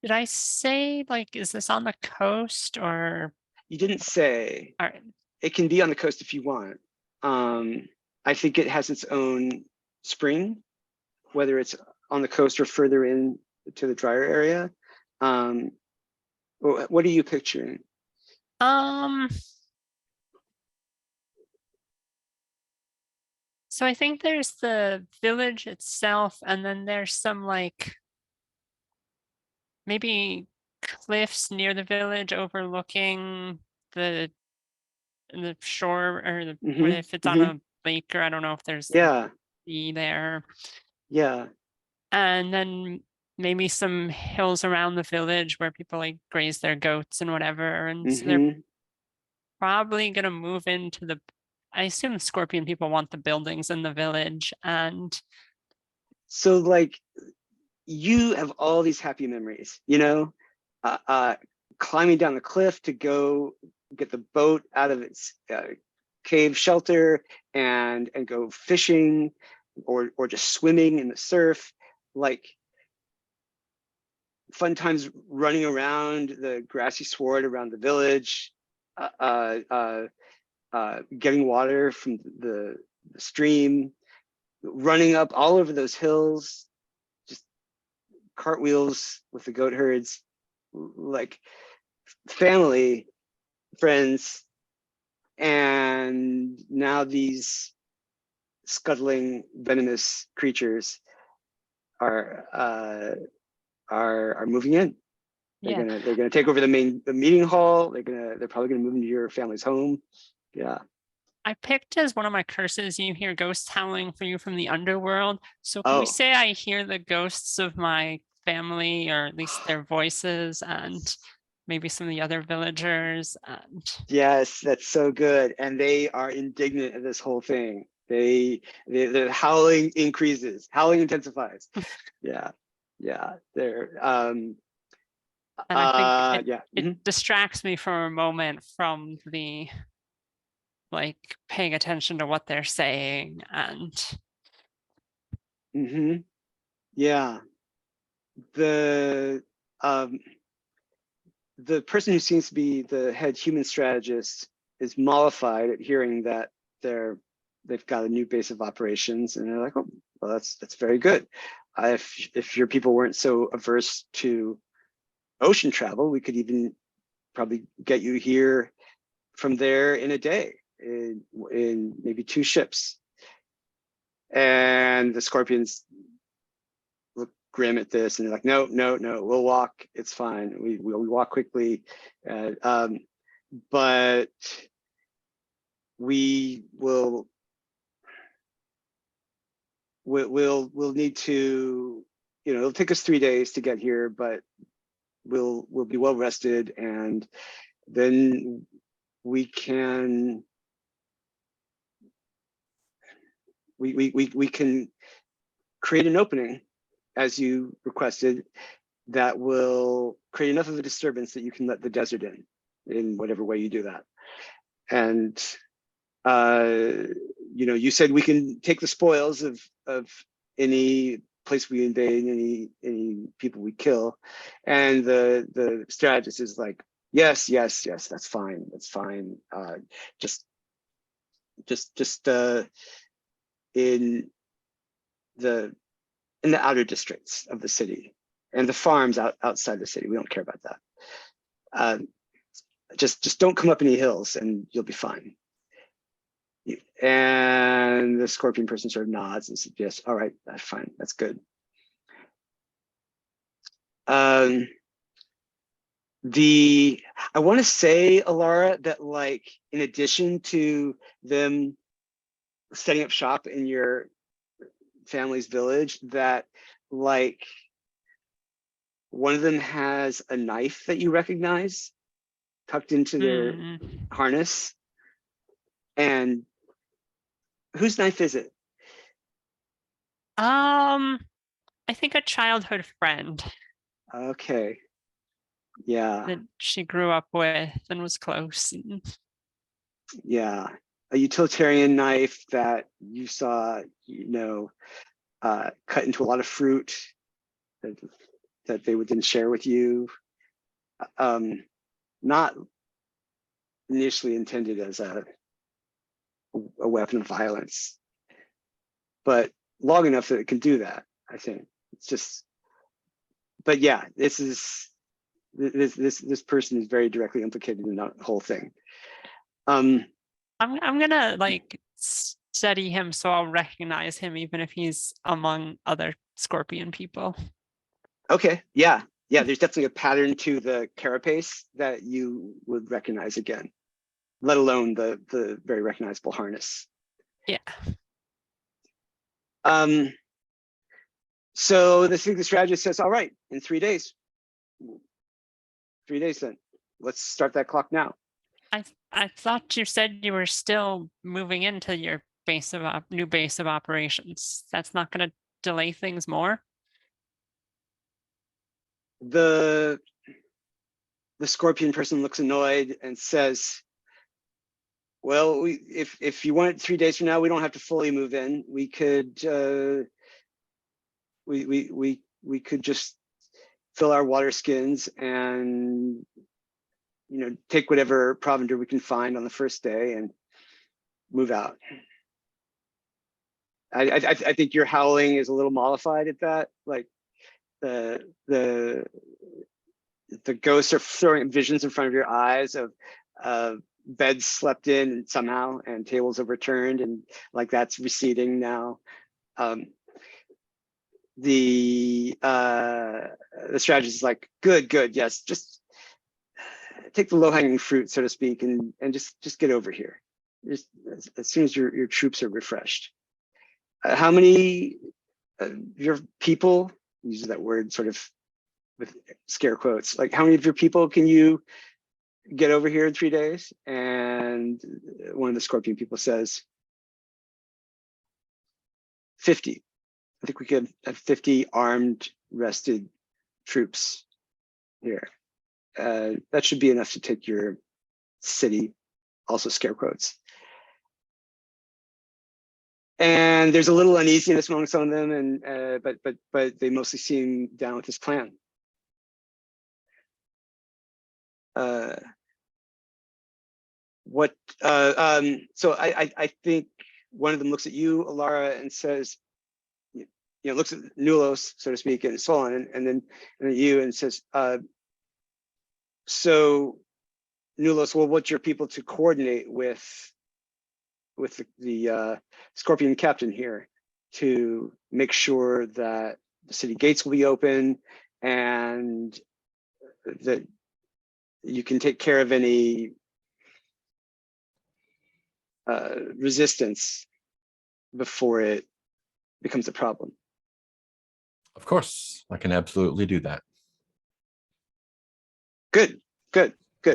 Did I say, like, is this on the coast or? You didn't say. All right. It can be on the coast if you want. I think it has its own spring, whether it's on the coast or further in to the drier area. What are you picturing? So I think there's the village itself, and then there's some like maybe cliffs near the village overlooking the shore, or if it's on a lake, or I don't know if there's sea there. Yeah. And then maybe some hills around the village where people like graze their goats and whatever. And so they're probably gonna move into the, I assume Scorpion people want the buildings in the village. And so like you have all these happy memories, you know, climbing down the cliff to go get the boat out of its cave shelter and go fishing or just swimming in the surf, like fun times running around the grassy sward around the village, getting water from the stream, running up all over those hills, just cartwheels with the goat herds, like family, friends. And now these scuttling venomous creatures are moving in. They're gonna take over the meeting hall. They're probably gonna move into your family's home. Yeah. I picked as one of my curses, you hear ghosts howling for you from the underworld. So can we say I hear the ghosts of my family, or at least their voices, and maybe some of the other villagers? And yes, that's so good. And they are indignant at this whole thing. The howling increases, howling intensifies. Yeah. They're and I think it distracts me for a moment from the like paying attention to what they're saying. And yeah, the person who seems to be the head human strategist is mollified at hearing that they've got a new base of operations, and they're like, oh, well, that's very good. If your people weren't so averse to ocean travel, we could even probably get you here from there in a day, in maybe 2 ships. And the Scorpions look grim at this, and they're like, no, we'll walk. It's fine. We walk quickly, but we will. We'll need to, it'll take us 3 days to get here, but we'll be well rested, and then we can we can create an opening as you requested that will create enough of a disturbance that you can let the desert in whatever way you do that. And you said we can take the spoils of any place we invade, any people we kill, and the strategist is like, yes, that's fine, just in the outer districts of the city and the farms outside the city. We don't care about that. Just don't come up any hills and you'll be fine. And the Scorpion person sort of nods and says, yes, all right, that's fine, that's good. I want to say, Alara, that like in addition to them setting up shop in your family's village that like one of them has a knife that you recognize tucked into their harness. And whose knife is it? I think a childhood friend Okay. Yeah. that she grew up with and was close. Yeah. A utilitarian knife that you saw, cut into a lot of fruit that they didn't share with you. Not initially intended as a weapon of violence, but long enough that it can do that, I think. It's just, but yeah, this person is very directly implicated in the whole thing. I'm gonna like study him so I'll recognize him even if he's among other scorpion people. Okay, yeah, there's definitely a pattern to the carapace that you would recognize again, let alone the very recognizable harness. Yeah. So the strategist says, all right, in 3 days. 3 days then. Let's start that clock now. I thought you said you were still moving into your new base of operations. That's not going to delay things more. The scorpion person looks annoyed and says, well, if you want it 3 days from now, we don't have to fully move in. We could we could just fill our water skins and take whatever provender we can find on the first day and move out. I think your howling is a little mollified at that. Like the ghosts are throwing visions in front of your eyes of beds slept in somehow and tables overturned, and like that's receding now. The strategist is like, good, yes, just take the low-hanging fruit, so to speak, and just get over here. Just as soon as your troops are refreshed. How many your people, use that word sort of with scare quotes, like how many of your people can you get over here in 3 days? And one of the scorpion people says 50. I think we could have 50 armed, rested troops here. That should be enough to take your city, also scare quotes. And there's a little uneasiness among some of them, and but they mostly seem down with this plan. So I think one of them looks at you, Alara, and says, looks at Nulos, so to speak, and Solon, and then at you and says, so Nulos, well, what's your people to coordinate with the scorpion captain here to make sure that the city gates will be open and that you can take care of any resistance before it becomes a problem? Of course, I can absolutely do that. Good.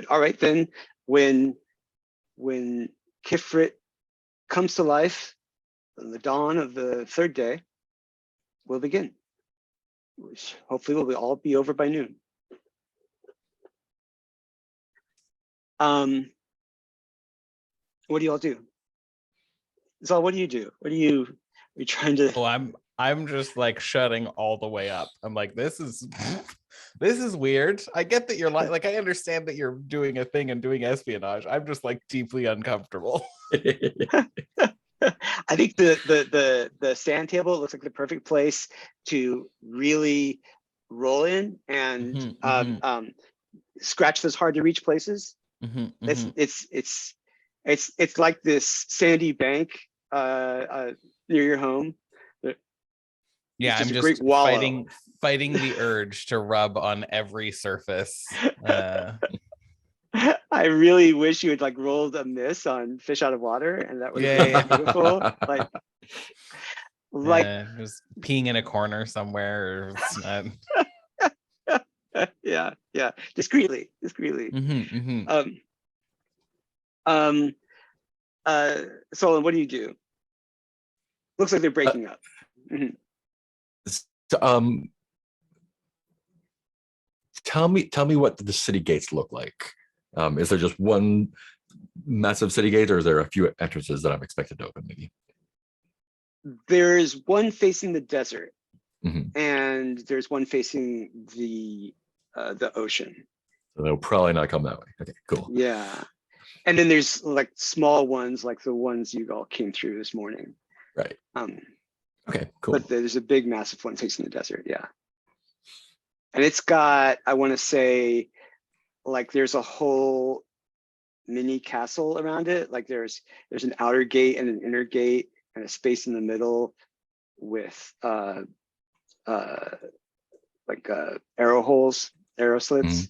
All right, then when Khifrit comes to life on the dawn of the third day, we'll begin, which hopefully will all be over by noon. What do you all do? Zaal, what do you do? Are you trying to? Oh, I'm just like shutting all the way up. I'm like, this is weird. I get that you're like I understand that you're doing a thing and doing espionage. I'm just like deeply uncomfortable. I think the sand table looks like the perfect place to really roll in and scratch those hard to reach places. It's like this sandy bank near your home. Yeah, I'm just fighting the urge to rub on every surface. I really wish you had like rolled a miss on fish out of water, and that would have been beautiful. Like, Like, just peeing in a corner somewhere. Or it's not... yeah, discreetly. Solon, what do you do? Looks like they're breaking up. Mhm. So, tell me what the city gates look like. Is there just one massive city gate, or is there a few entrances that I'm expected to open? Maybe There's one facing the desert, Mhm. and there's one facing the ocean. So they'll probably not come that way. Okay, cool. Yeah, and then there's like small ones, like the ones you all came through this morning. Right. Okay, cool. But there's a big, massive one facing the desert. Yeah, and it's got, I want to say, like there's a whole mini castle around it. Like there's an outer gate and an inner gate and a space in the middle with like arrow holes, arrow slits.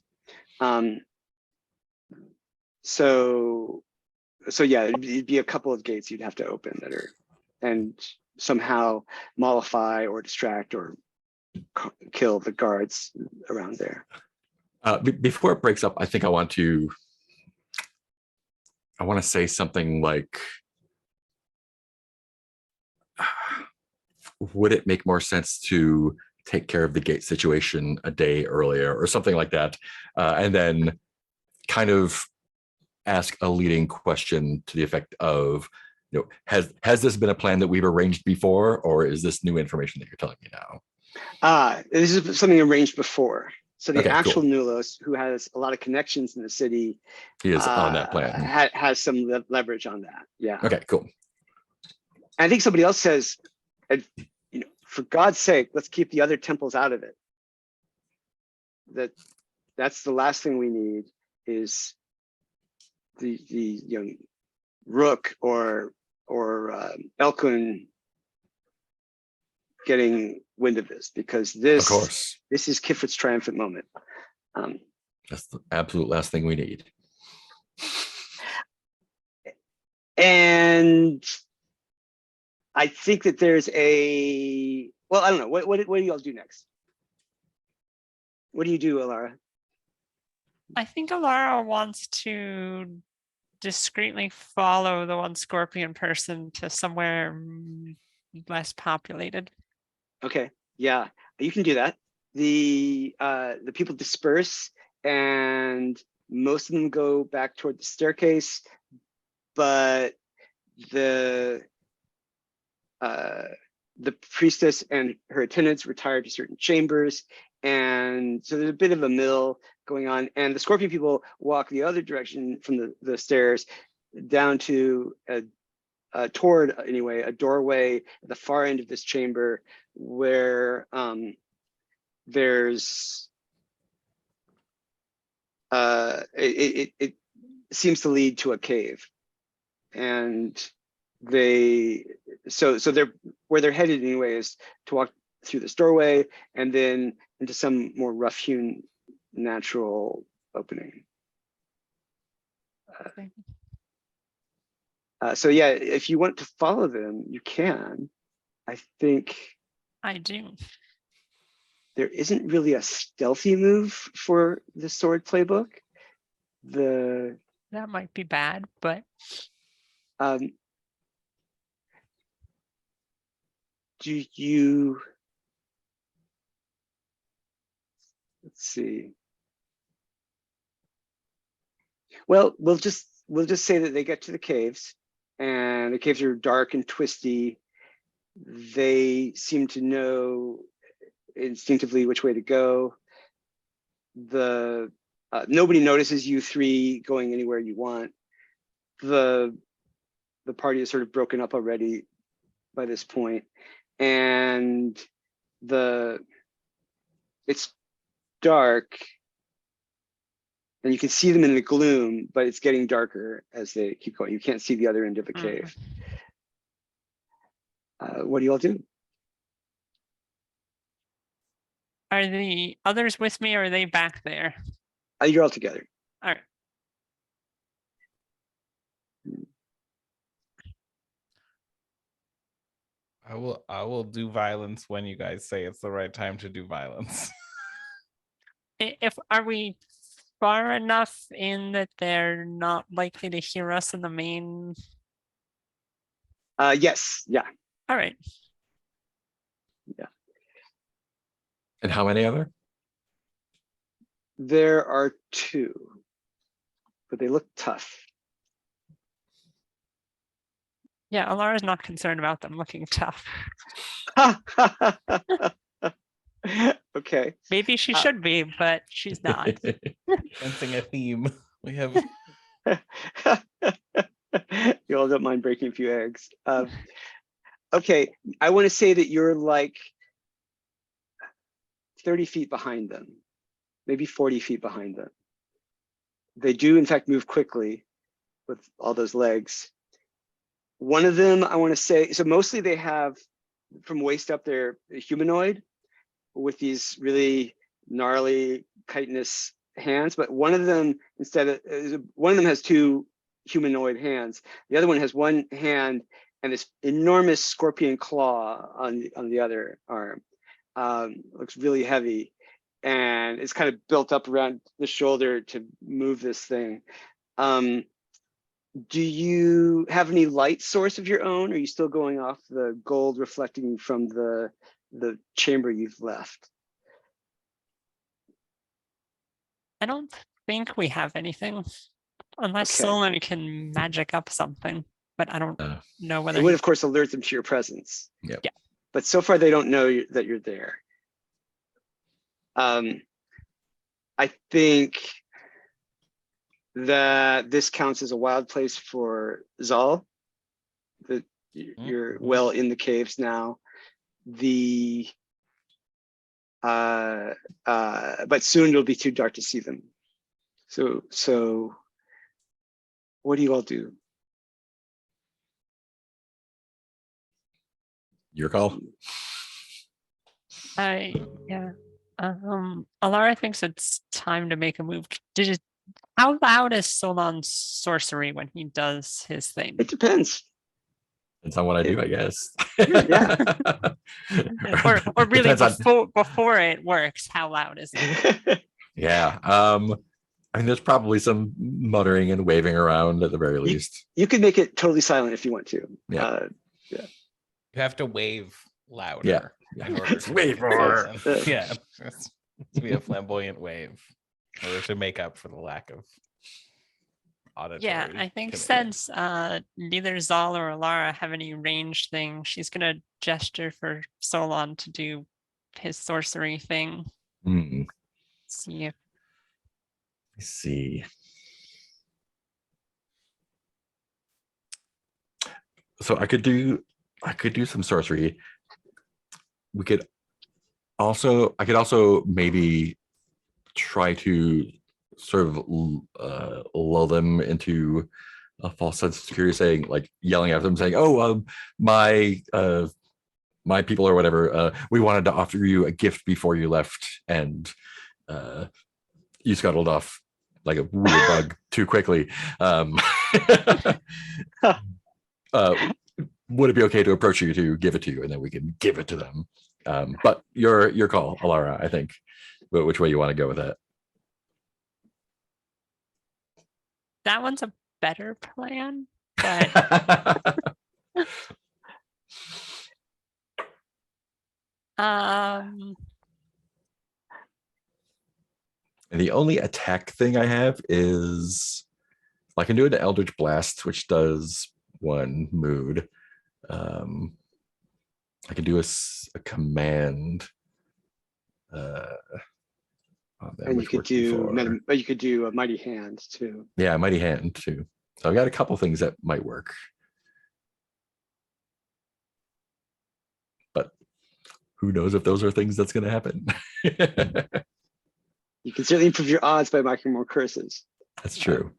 So yeah, it'd be a couple of gates you'd have to open that are, and somehow mollify or distract or kill the guards around there. Before it breaks up, I think I want to say something like, would it make more sense to take care of the gate situation a day earlier or something like that? And then kind of ask a leading question to the effect of, has this been a plan that we've arranged before, or is this new information that you're telling me now? This is something arranged before. So the Okay, actual cool. Nulos, who has a lot of connections in the city, He is on that plan. Has some leverage on that. Yeah. Okay, cool. And I think somebody else says, for God's sake, let's keep the other temples out of it. That's the last thing we need is the Rook or Elkun getting wind of this, because Of course, this is Khifrit's triumphant moment. that's the absolute last thing we need. And I think that there's I don't know. What do you all do next? What do you do, Alara? I think Alara wants to discreetly follow the one scorpion person to somewhere less populated. Okay, yeah, you can do that. The people disperse, and most of them go back toward the staircase, but the priestess and her attendants retire to certain chambers, and so there's a bit of a mill going on, and the scorpion people walk the other direction from the stairs down to toward a doorway at the far end of this chamber, where there's it seems to lead to a cave, and they're where they're headed anyway is to walk through this doorway and then into some more rough-hewn natural opening. So yeah, if you want to follow them, you can. I think I do. there isn't really a stealthy move for the sword playbook. That might be bad, but do you, let's see. Well, we'll just say that they get to the caves, and the caves are dark and twisty. They seem to know instinctively which way to go. Nobody notices you three going anywhere you want. The party is sort of broken up already by this point, and it's dark, and you can see them in the gloom, but it's getting darker as they keep going. You can't see the other end of the cave. What do you all do? Are the others with me, or are they back there? You're all together. All right. I will do violence when you guys say it's the right time to do violence. If are we far enough in that they're not likely to hear us in the main? Yes, yeah. All right. And how many other? There are 2, but they look tough. Yeah, Alara's not concerned about them looking tough. Okay. Maybe she should be, but she's not. Sensing a theme. We have You all don't mind breaking a few eggs. Okay, I want to say that you're like 30 feet behind them, maybe 40 feet behind them. They do, in fact, move quickly with all those legs. One of them, I want to say, so mostly they have, from waist up, they're humanoid with these really gnarly chitinous hands, but one of them, one of them has 2 humanoid hands. The other one has 1 hand and this enormous scorpion claw on the other arm. Looks really heavy, and it's kind of built up around the shoulder to move this thing. Do you have any light source of your own? Or are you still going off the gold reflecting from the chamber you've left? I don't think we have anything, unless Okay. Solon can magic up something, but I don't know whether It would, of course, alert them to your presence. Yep. Yeah. But so far, they don't know that you're there. I think that this counts as a wild place for Zaal. That you're well in the caves now. But soon it'll be too dark to see them. So what do you all do? Your call. Alara thinks it's time to make a move. How loud is Solon's sorcery when he does his thing? It depends. Depends on what I do, I guess. Yeah. or really Depends on- before it works, how loud is it? Yeah. I mean, there's probably some muttering and waving around at the very least. You could make it totally silent if you want to. Yeah. you have to wave louder. Yeah. In order to Wave make it more. silent. Yeah. To be a flamboyant wave. In order to make up for the lack of auditory. Yeah, I think commitment. since neither Zaal or Alara have any range thing, she's gonna gesture for Solon to do his sorcery thing. See if Let's see. So I could do some sorcery. I could also maybe try to sort of lull them into a false sense of security, saying, like, yelling at them, saying, "Oh, my people or whatever, we wanted to offer you a gift before you left, and you scuttled off like a weird bug too quickly. Would it be okay to approach you to give it to you, and then we can give it to them? But your call, Alara, I think. Which way you want to go with that? that one's a better plan, but And the only attack thing I have is I can do an Eldritch Blast, which does 1 mood. I can do a command. And you could do a mighty hand too. Yeah, mighty hand too. So I've got a couple things that might work. But who knows if those are things that's going to happen. You can certainly improve your odds by marking more curses. That's true.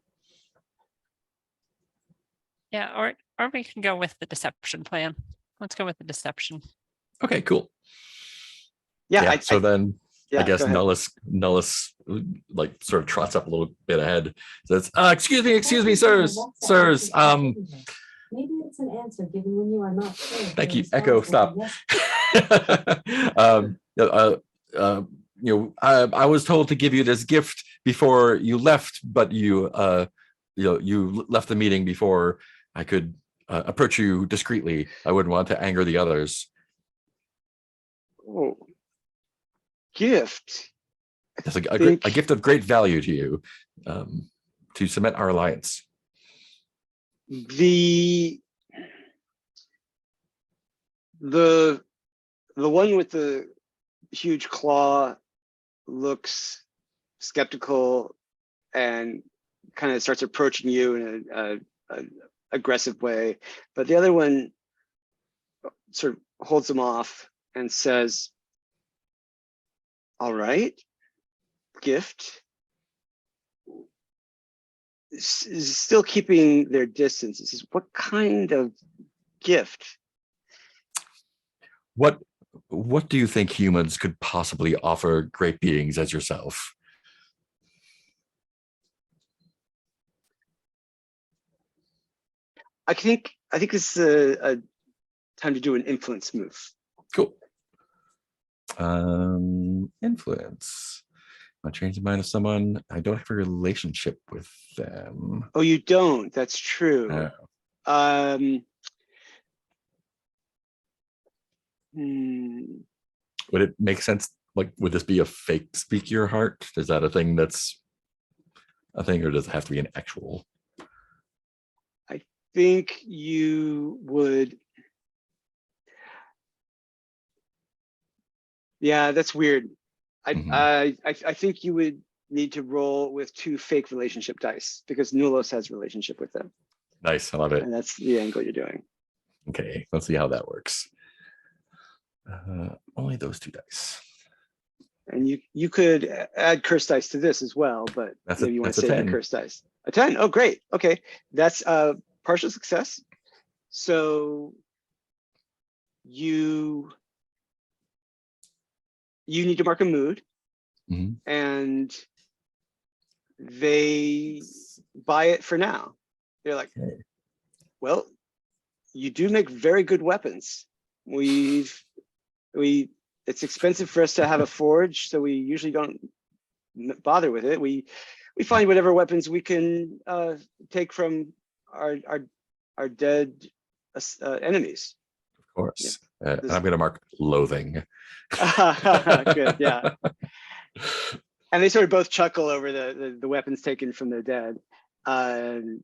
yeah, or we can go with the deception plan. Let's go with the deception. Okay, cool. Yeah. I guess go ahead. Nullus like sort of trots up a little bit ahead. Says, excuse me, sirs. Maybe it's an answer given when you are not sure. if Thank the you. Echo, response will stop. be yes. I was told to give you this gift before you left, but you left the meeting before I could approach you discreetly. I wouldn't want to anger the others. Oh, gift. That's a Think gift of great value to you, to cement our alliance. the one with the huge claw looks skeptical and kind of starts approaching you in a aggressive way, but the other one sort of holds him off and says, all right, gift. Is still keeping their distance. He says, what kind of gift? What do you think humans could possibly offer great beings as yourself? I think this is a time to do an influence move. Cool. Influence. I'll change the mind of someone. I don't have a relationship with them. Oh, you don't? That's true. No. Would it make sense? Like, would this be a fake speak your heart? Is that a thing that's a thing, or does it have to be an actual? I think you would. Yeah, that's weird. I think you would need to roll with 2 fake relationship dice because Nulos has a relationship with them. Nice, I love it. And that's the angle you're doing. Okay, let's see how that works. Only those 2 dice. And you could add curse dice to this as well, but maybe you want to save the curse dice. A 10. Oh, great. Okay, that's a partial success. So you need to mark a mood, and they buy it for now. They're like, well, you do make very good weapons. It's expensive for us to have a forge, so we usually don't bother with it. We find whatever weapons we can take from our dead enemies. Of course. Yeah. And I'm going to mark loathing. Good, yeah. And they sort of both chuckle over the weapons taken from their dead, and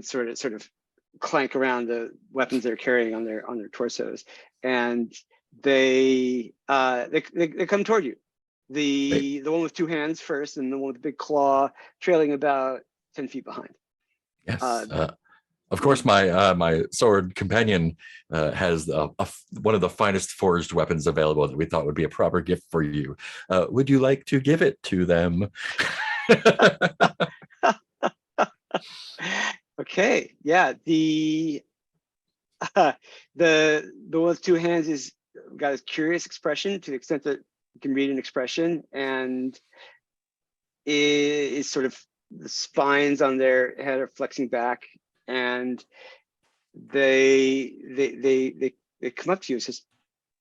sort of clank around the weapons they're carrying on their torsos, and they come toward you. The one with 2 hands first, and the one with the big claw trailing about 10 feet behind. Yes. Of course, my sword companion has one of the finest forged weapons available that we thought would be a proper gift for you. Would you like to give it to them? Okay, yeah. The one with 2 hands is got a curious expression to the extent that you can read an expression, and is sort of the spines on their head are flexing back, and they come up to you and says,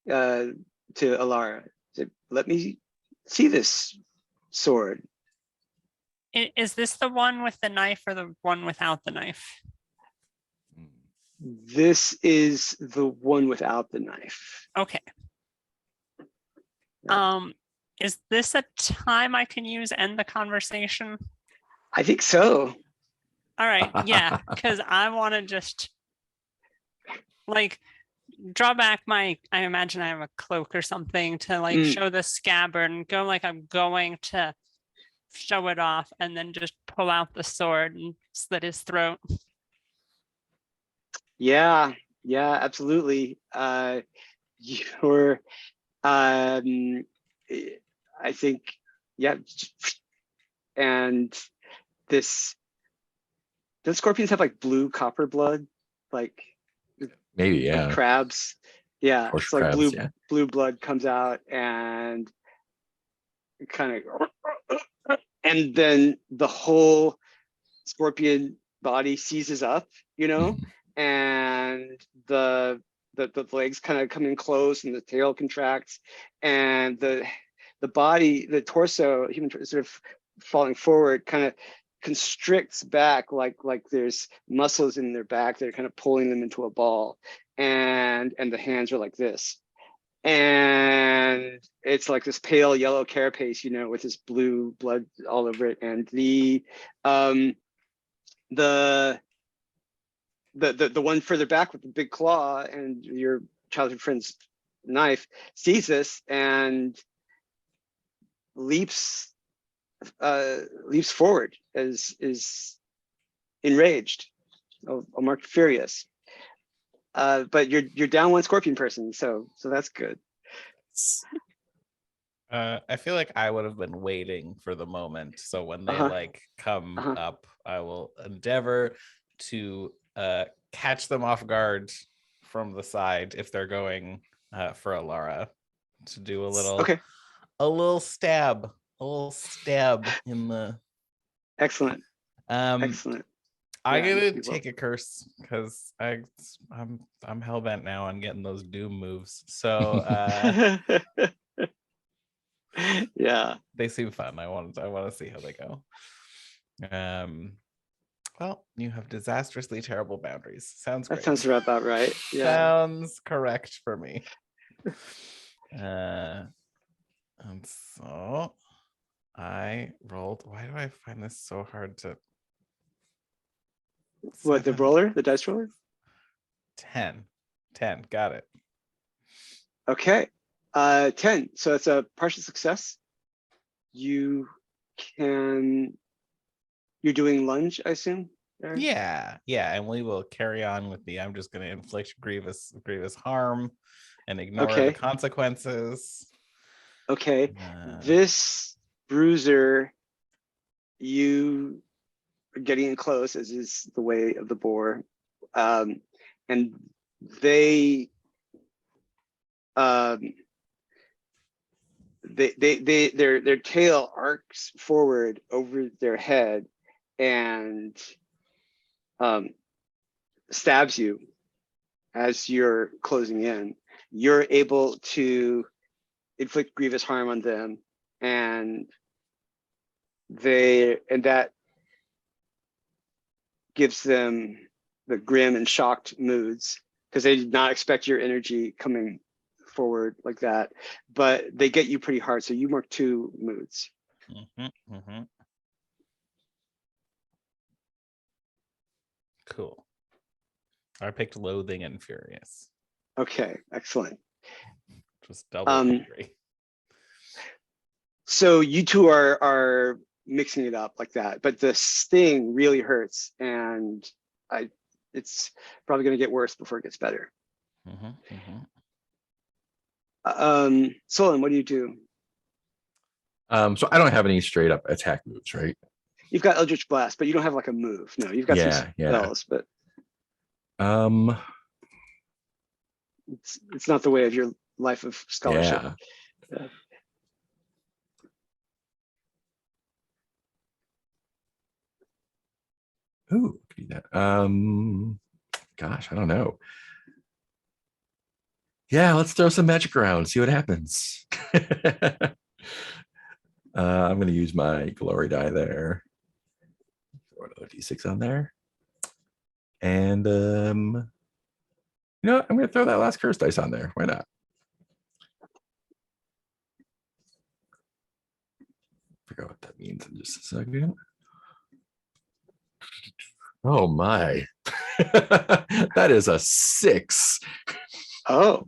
to Alara, say, let me see this sword. Is this the one with the knife or the one without the knife? This is the one without the knife. Okay. Yeah. Is this a time I can use end the conversation? I think so. All right, yeah, because I want to just like draw back I imagine I have a cloak or something to like show the scabbard and go like I'm going to show it off, and then just pull out the sword and slit his throat. Yeah, absolutely. You're I think, yeah, and the scorpions have like blue copper blood, like Maybe, yeah. like crabs. Yeah, Horse it's like crabs, blue blood comes out and kind of, and then the whole scorpion body seizes up you know, Mhm. and the legs kind of come in close and the tail contracts, and the body, the torso, sort of falling forward, kind of constricts back, like there's muscles in their back that are kind of pulling them into a ball, and the hands are like this, and it's like this pale yellow carapace, you know, with this blue blood all over it, and the one further back with the big claw and your childhood friend's knife sees this and leaps forward, as is enraged. I'll mark furious. But you're down one scorpion person, so that's good. I feel like I would have been waiting for the moment. So when they Uh-huh. like come Uh-huh. up, I will endeavor to catch them off guard from the side if they're going for Alara, to do a little Okay, stab, in the excellent. I'm Yeah, gonna you will. take a curse because I'm hell bent now on getting those doom moves. So Yeah. they seem fun. I want to see how they go. Well, you have disastrously terrible boundaries. Sounds That great. sounds about right. Yeah. Sounds correct for me. And so I rolled. Why do I find this so hard to? What, the 7, roller, the dice roller? 10. Got it. Okay. 10. So it's a partial success. You're doing lunge, I assume? Aaron? Yeah, and we will carry on with the. I'm just going to inflict grievous harm and ignore the Okay. consequences. Okay. This bruiser, you are getting in close, as is the way of the boar, and their tail arcs forward over their head and stabs you as you're closing in. You're able to inflict grievous harm on them, and that gives them the grim and shocked moods, because they did not expect your energy coming forward like that, but they get you pretty hard. So you mark 2 moods. Cool. I picked loathing and furious. Okay, excellent. Just double angry. So you two are mixing it up like that, but the sting really hurts, and it's probably going to get worse before it gets better. Solon, what do you do? So I don't have any straight up attack moves, right? You've got Eldritch Blast, but you don't have like a move. No, you've got some Yeah. spells, but it's not the way of your life of scholarship. Yeah. Ooh, could do that. Gosh, I don't know. Yeah, let's throw some magic around, see what happens. I'm going to use my glory die there. Throw another d6 on there. And you know what? I'm going to throw that last curse dice on there. Why not? Figure out what that means in just a second. Oh my. That is a 6. Oh,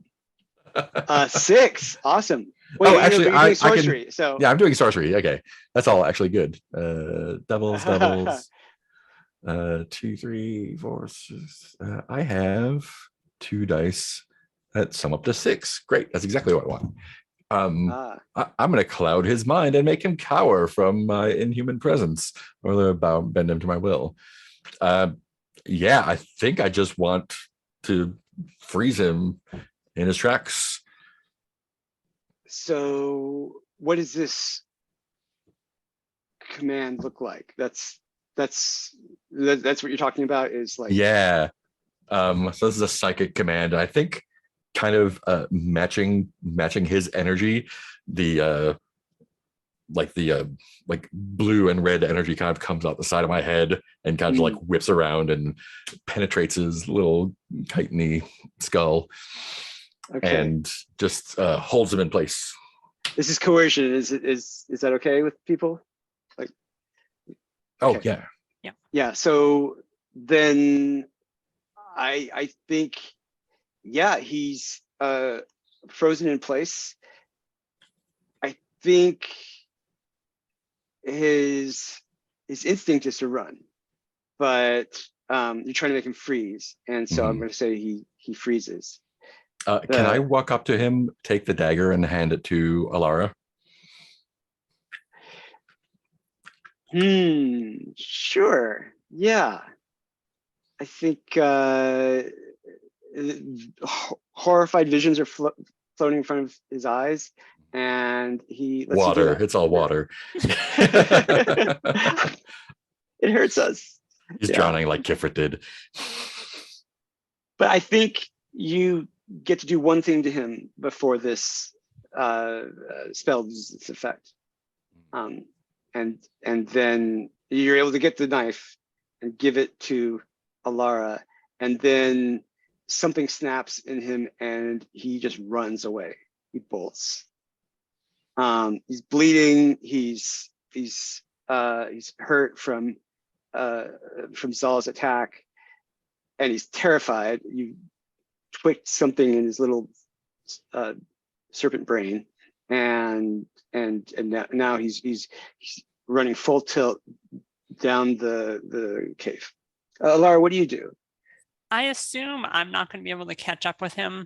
6. Awesome. Wait, actually, you're doing sorcery. So yeah, I'm doing sorcery. Okay, that's all actually good. Doubles. 2, 3, 4, 6. I have 2 dice that sum up to 6. Great, that's exactly what I want. I'm going to cloud his mind and make him cower from my inhuman presence, or bend him to my will. Yeah, I think I just want to freeze him in his tracks. So what does this command look like? That's that's what you're talking about, is like, Yeah. So this is a psychic command. I think kind of matching his energy, the like blue and red energy kind of comes out the side of my head and kind of like whips around and penetrates his little chitiny skull okay. and just holds him in place. This is coercion. Is that okay with people? Like, Oh okay. yeah. Yeah. So then I think, yeah, he's frozen in place. I think his instinct is to run, but you're trying to make him freeze, and so I'm going to say he freezes. Can I walk up to him, take the dagger, and hand it to Alara? Sure. Yeah. I think horrified visions are floating in front of his eyes, and he lets you do Water. that. It's all water. It hurts us. He's Yeah. drowning like Khifrit did. But I think you get to do one thing to him before this spell loses its effect. And then you're able to get the knife and give it to Alara, and then something snaps in him and he just runs away. He bolts. He's bleeding. He's hurt from Zaal's attack, and he's terrified. You tweaked something in his little serpent brain, and now he's running full tilt down the cave. Alara, what do you do? I assume I'm not going to be able to catch up with him.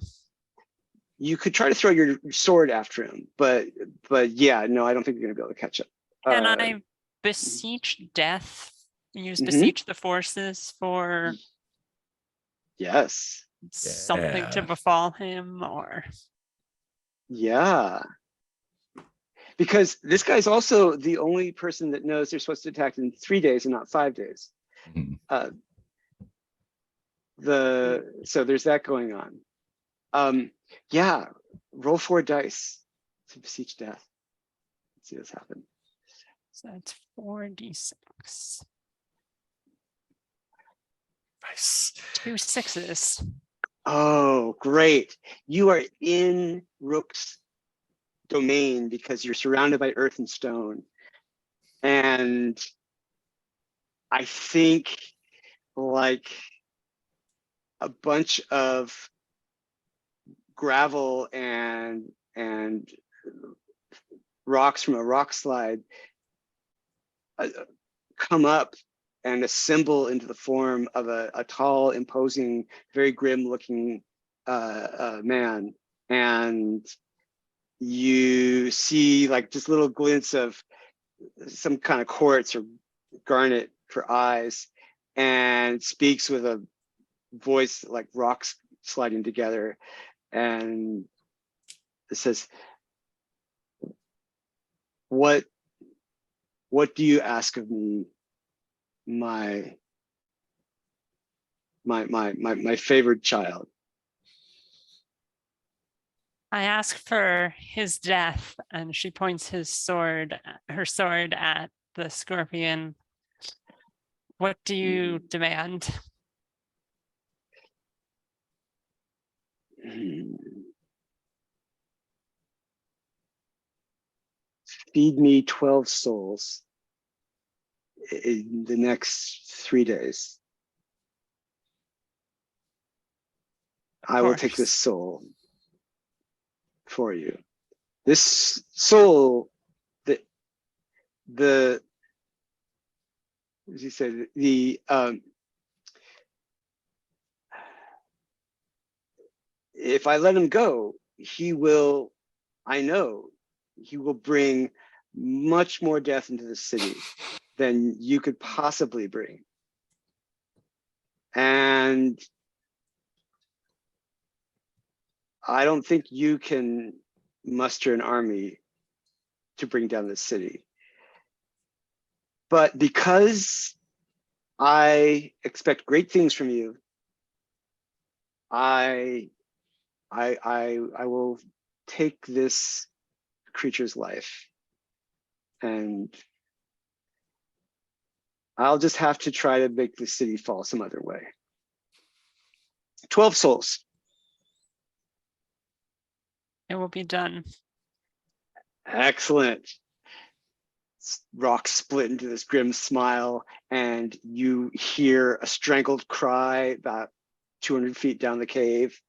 You could try to throw your sword after him, but yeah, no, I don't think you're going to be able to catch up. Can I beseech death? Use beseech the forces for yes, something to befall him, or yeah. Because this guy's also the only person that knows they're supposed to attack in 3 days and not 5 days. So there's that going on. Yeah, roll 4 dice to beseech death. Let's see this happen. so that's 4d6. Nice. 2 6s. Oh, great. You are in Rook's domain because you're surrounded by earth and stone. And I think like a bunch of gravel and rocks from a rock slide come up and assemble into the form of a tall, imposing, very grim looking man. And you see like just little glints of some kind of quartz or garnet for eyes, and speaks with a voice like rocks sliding together. And it says, what do you ask of me, my favored child? I ask for his death, and she points her sword at the scorpion. What do you demand? Feed me 12 souls in the next 3 days. I will take this soul for you. This soul, as you said, if I let him go, I know he will bring much more death into the city than you could possibly bring. And I don't think you can muster an army to bring down the city. But because I expect great things from you. I will take this creature's life, and I'll just have to try to make the city fall some other way. 12 souls. It will be done. Excellent. Rock split into this grim smile, and you hear a strangled cry about 200 feet down the cave.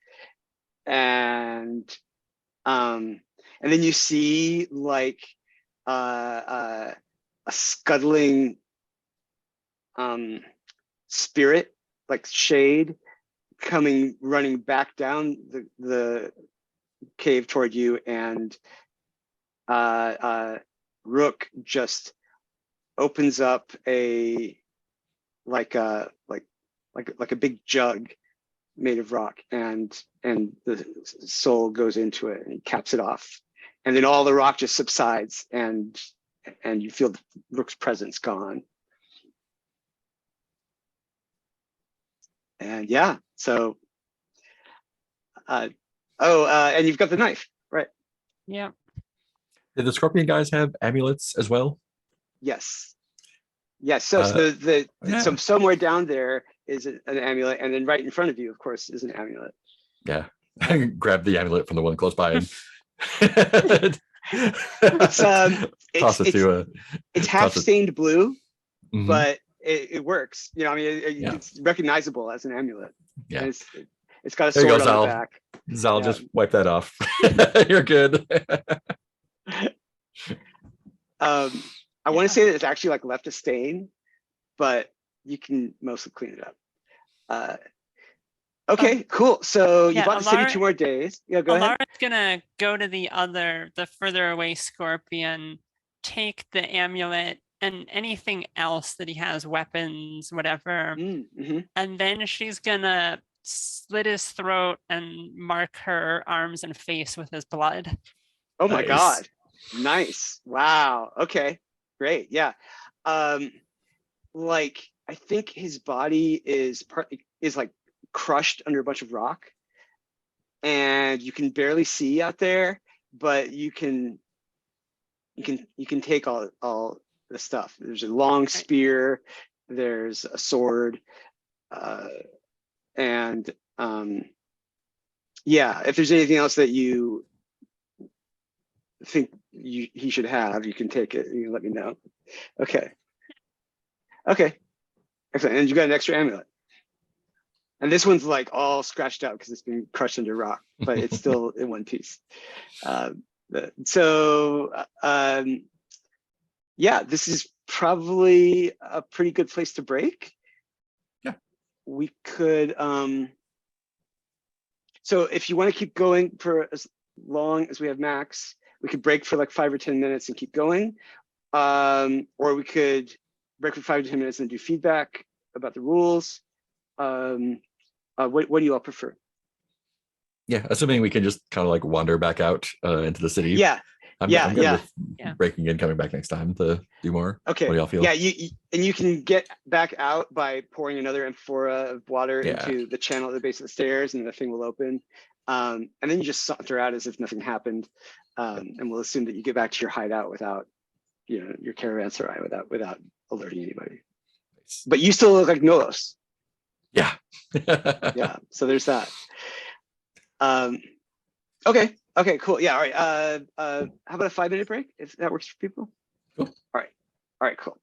And then you see like a scuttling spirit, like shade, running back down the cave toward you, and Rook just opens up a big jug made of rock, and the soul goes into it and he caps it off, and then all the rock just subsides, and you feel Rook's presence gone. And yeah, so and you've got the knife, right? Yeah. Did the scorpion guys have amulets as well? Yes. Yes. So, so somewhere down there is an amulet, and then right in front of you, of course, is an amulet. Yeah. Grab the amulet from the one close by and it's half stained blue, Mhm. but it works. You know, I mean, it's recognizable as an amulet. Yeah. And it's got a There you sword go, on Zaal. the back. Zaal, Yeah. just wipe that off. You're good. I want to say that it's actually like left a stain, but you can mostly clean it up. Okay, cool. So you bought the city 2 more days. Yeah, go ahead. Alara's gonna go to the further away scorpion, take the amulet and anything else that he has, weapons, whatever, and then she's gonna slit his throat and mark her arms and face with his blood. Oh my God. Nice. Wow. Okay, great. Yeah. Like, I think his body is like crushed under a bunch of rock, and you can barely see out there, but you can take all the stuff. There's a long spear, there's a sword, and yeah, if there's anything else that you think he should have, you can take it. You can let me know. Okay. Excellent. And you got an extra amulet. And this one's like all scratched out because it's been crushed under rock, but it's still in one piece. Yeah, this is probably a pretty good place to break. Yeah. We could, so if you want to keep going for as long as we have max, we could break for like 5 or 10 minutes and keep going. Or we could break for 5 to 10 minutes and do feedback about the rules. What do you all prefer? Yeah, assuming we can just kind of like wander back out into the city. Yeah. I'm good with breaking and coming back next time to do more. Okay. What do y'all feel? Yeah, you can get back out by pouring another amphora of water into the channel at the base of the stairs, and the thing will open. And then you just saunter out as if nothing happened, and we'll assume that you get back to your hideout without, your caravanserai, without alerting anybody. Nice. But you still look like Nolos. Yeah. Yeah. So there's that. Okay, cool. Yeah, all right. How about a 5-minute break if that works for people? Cool. All right, cool.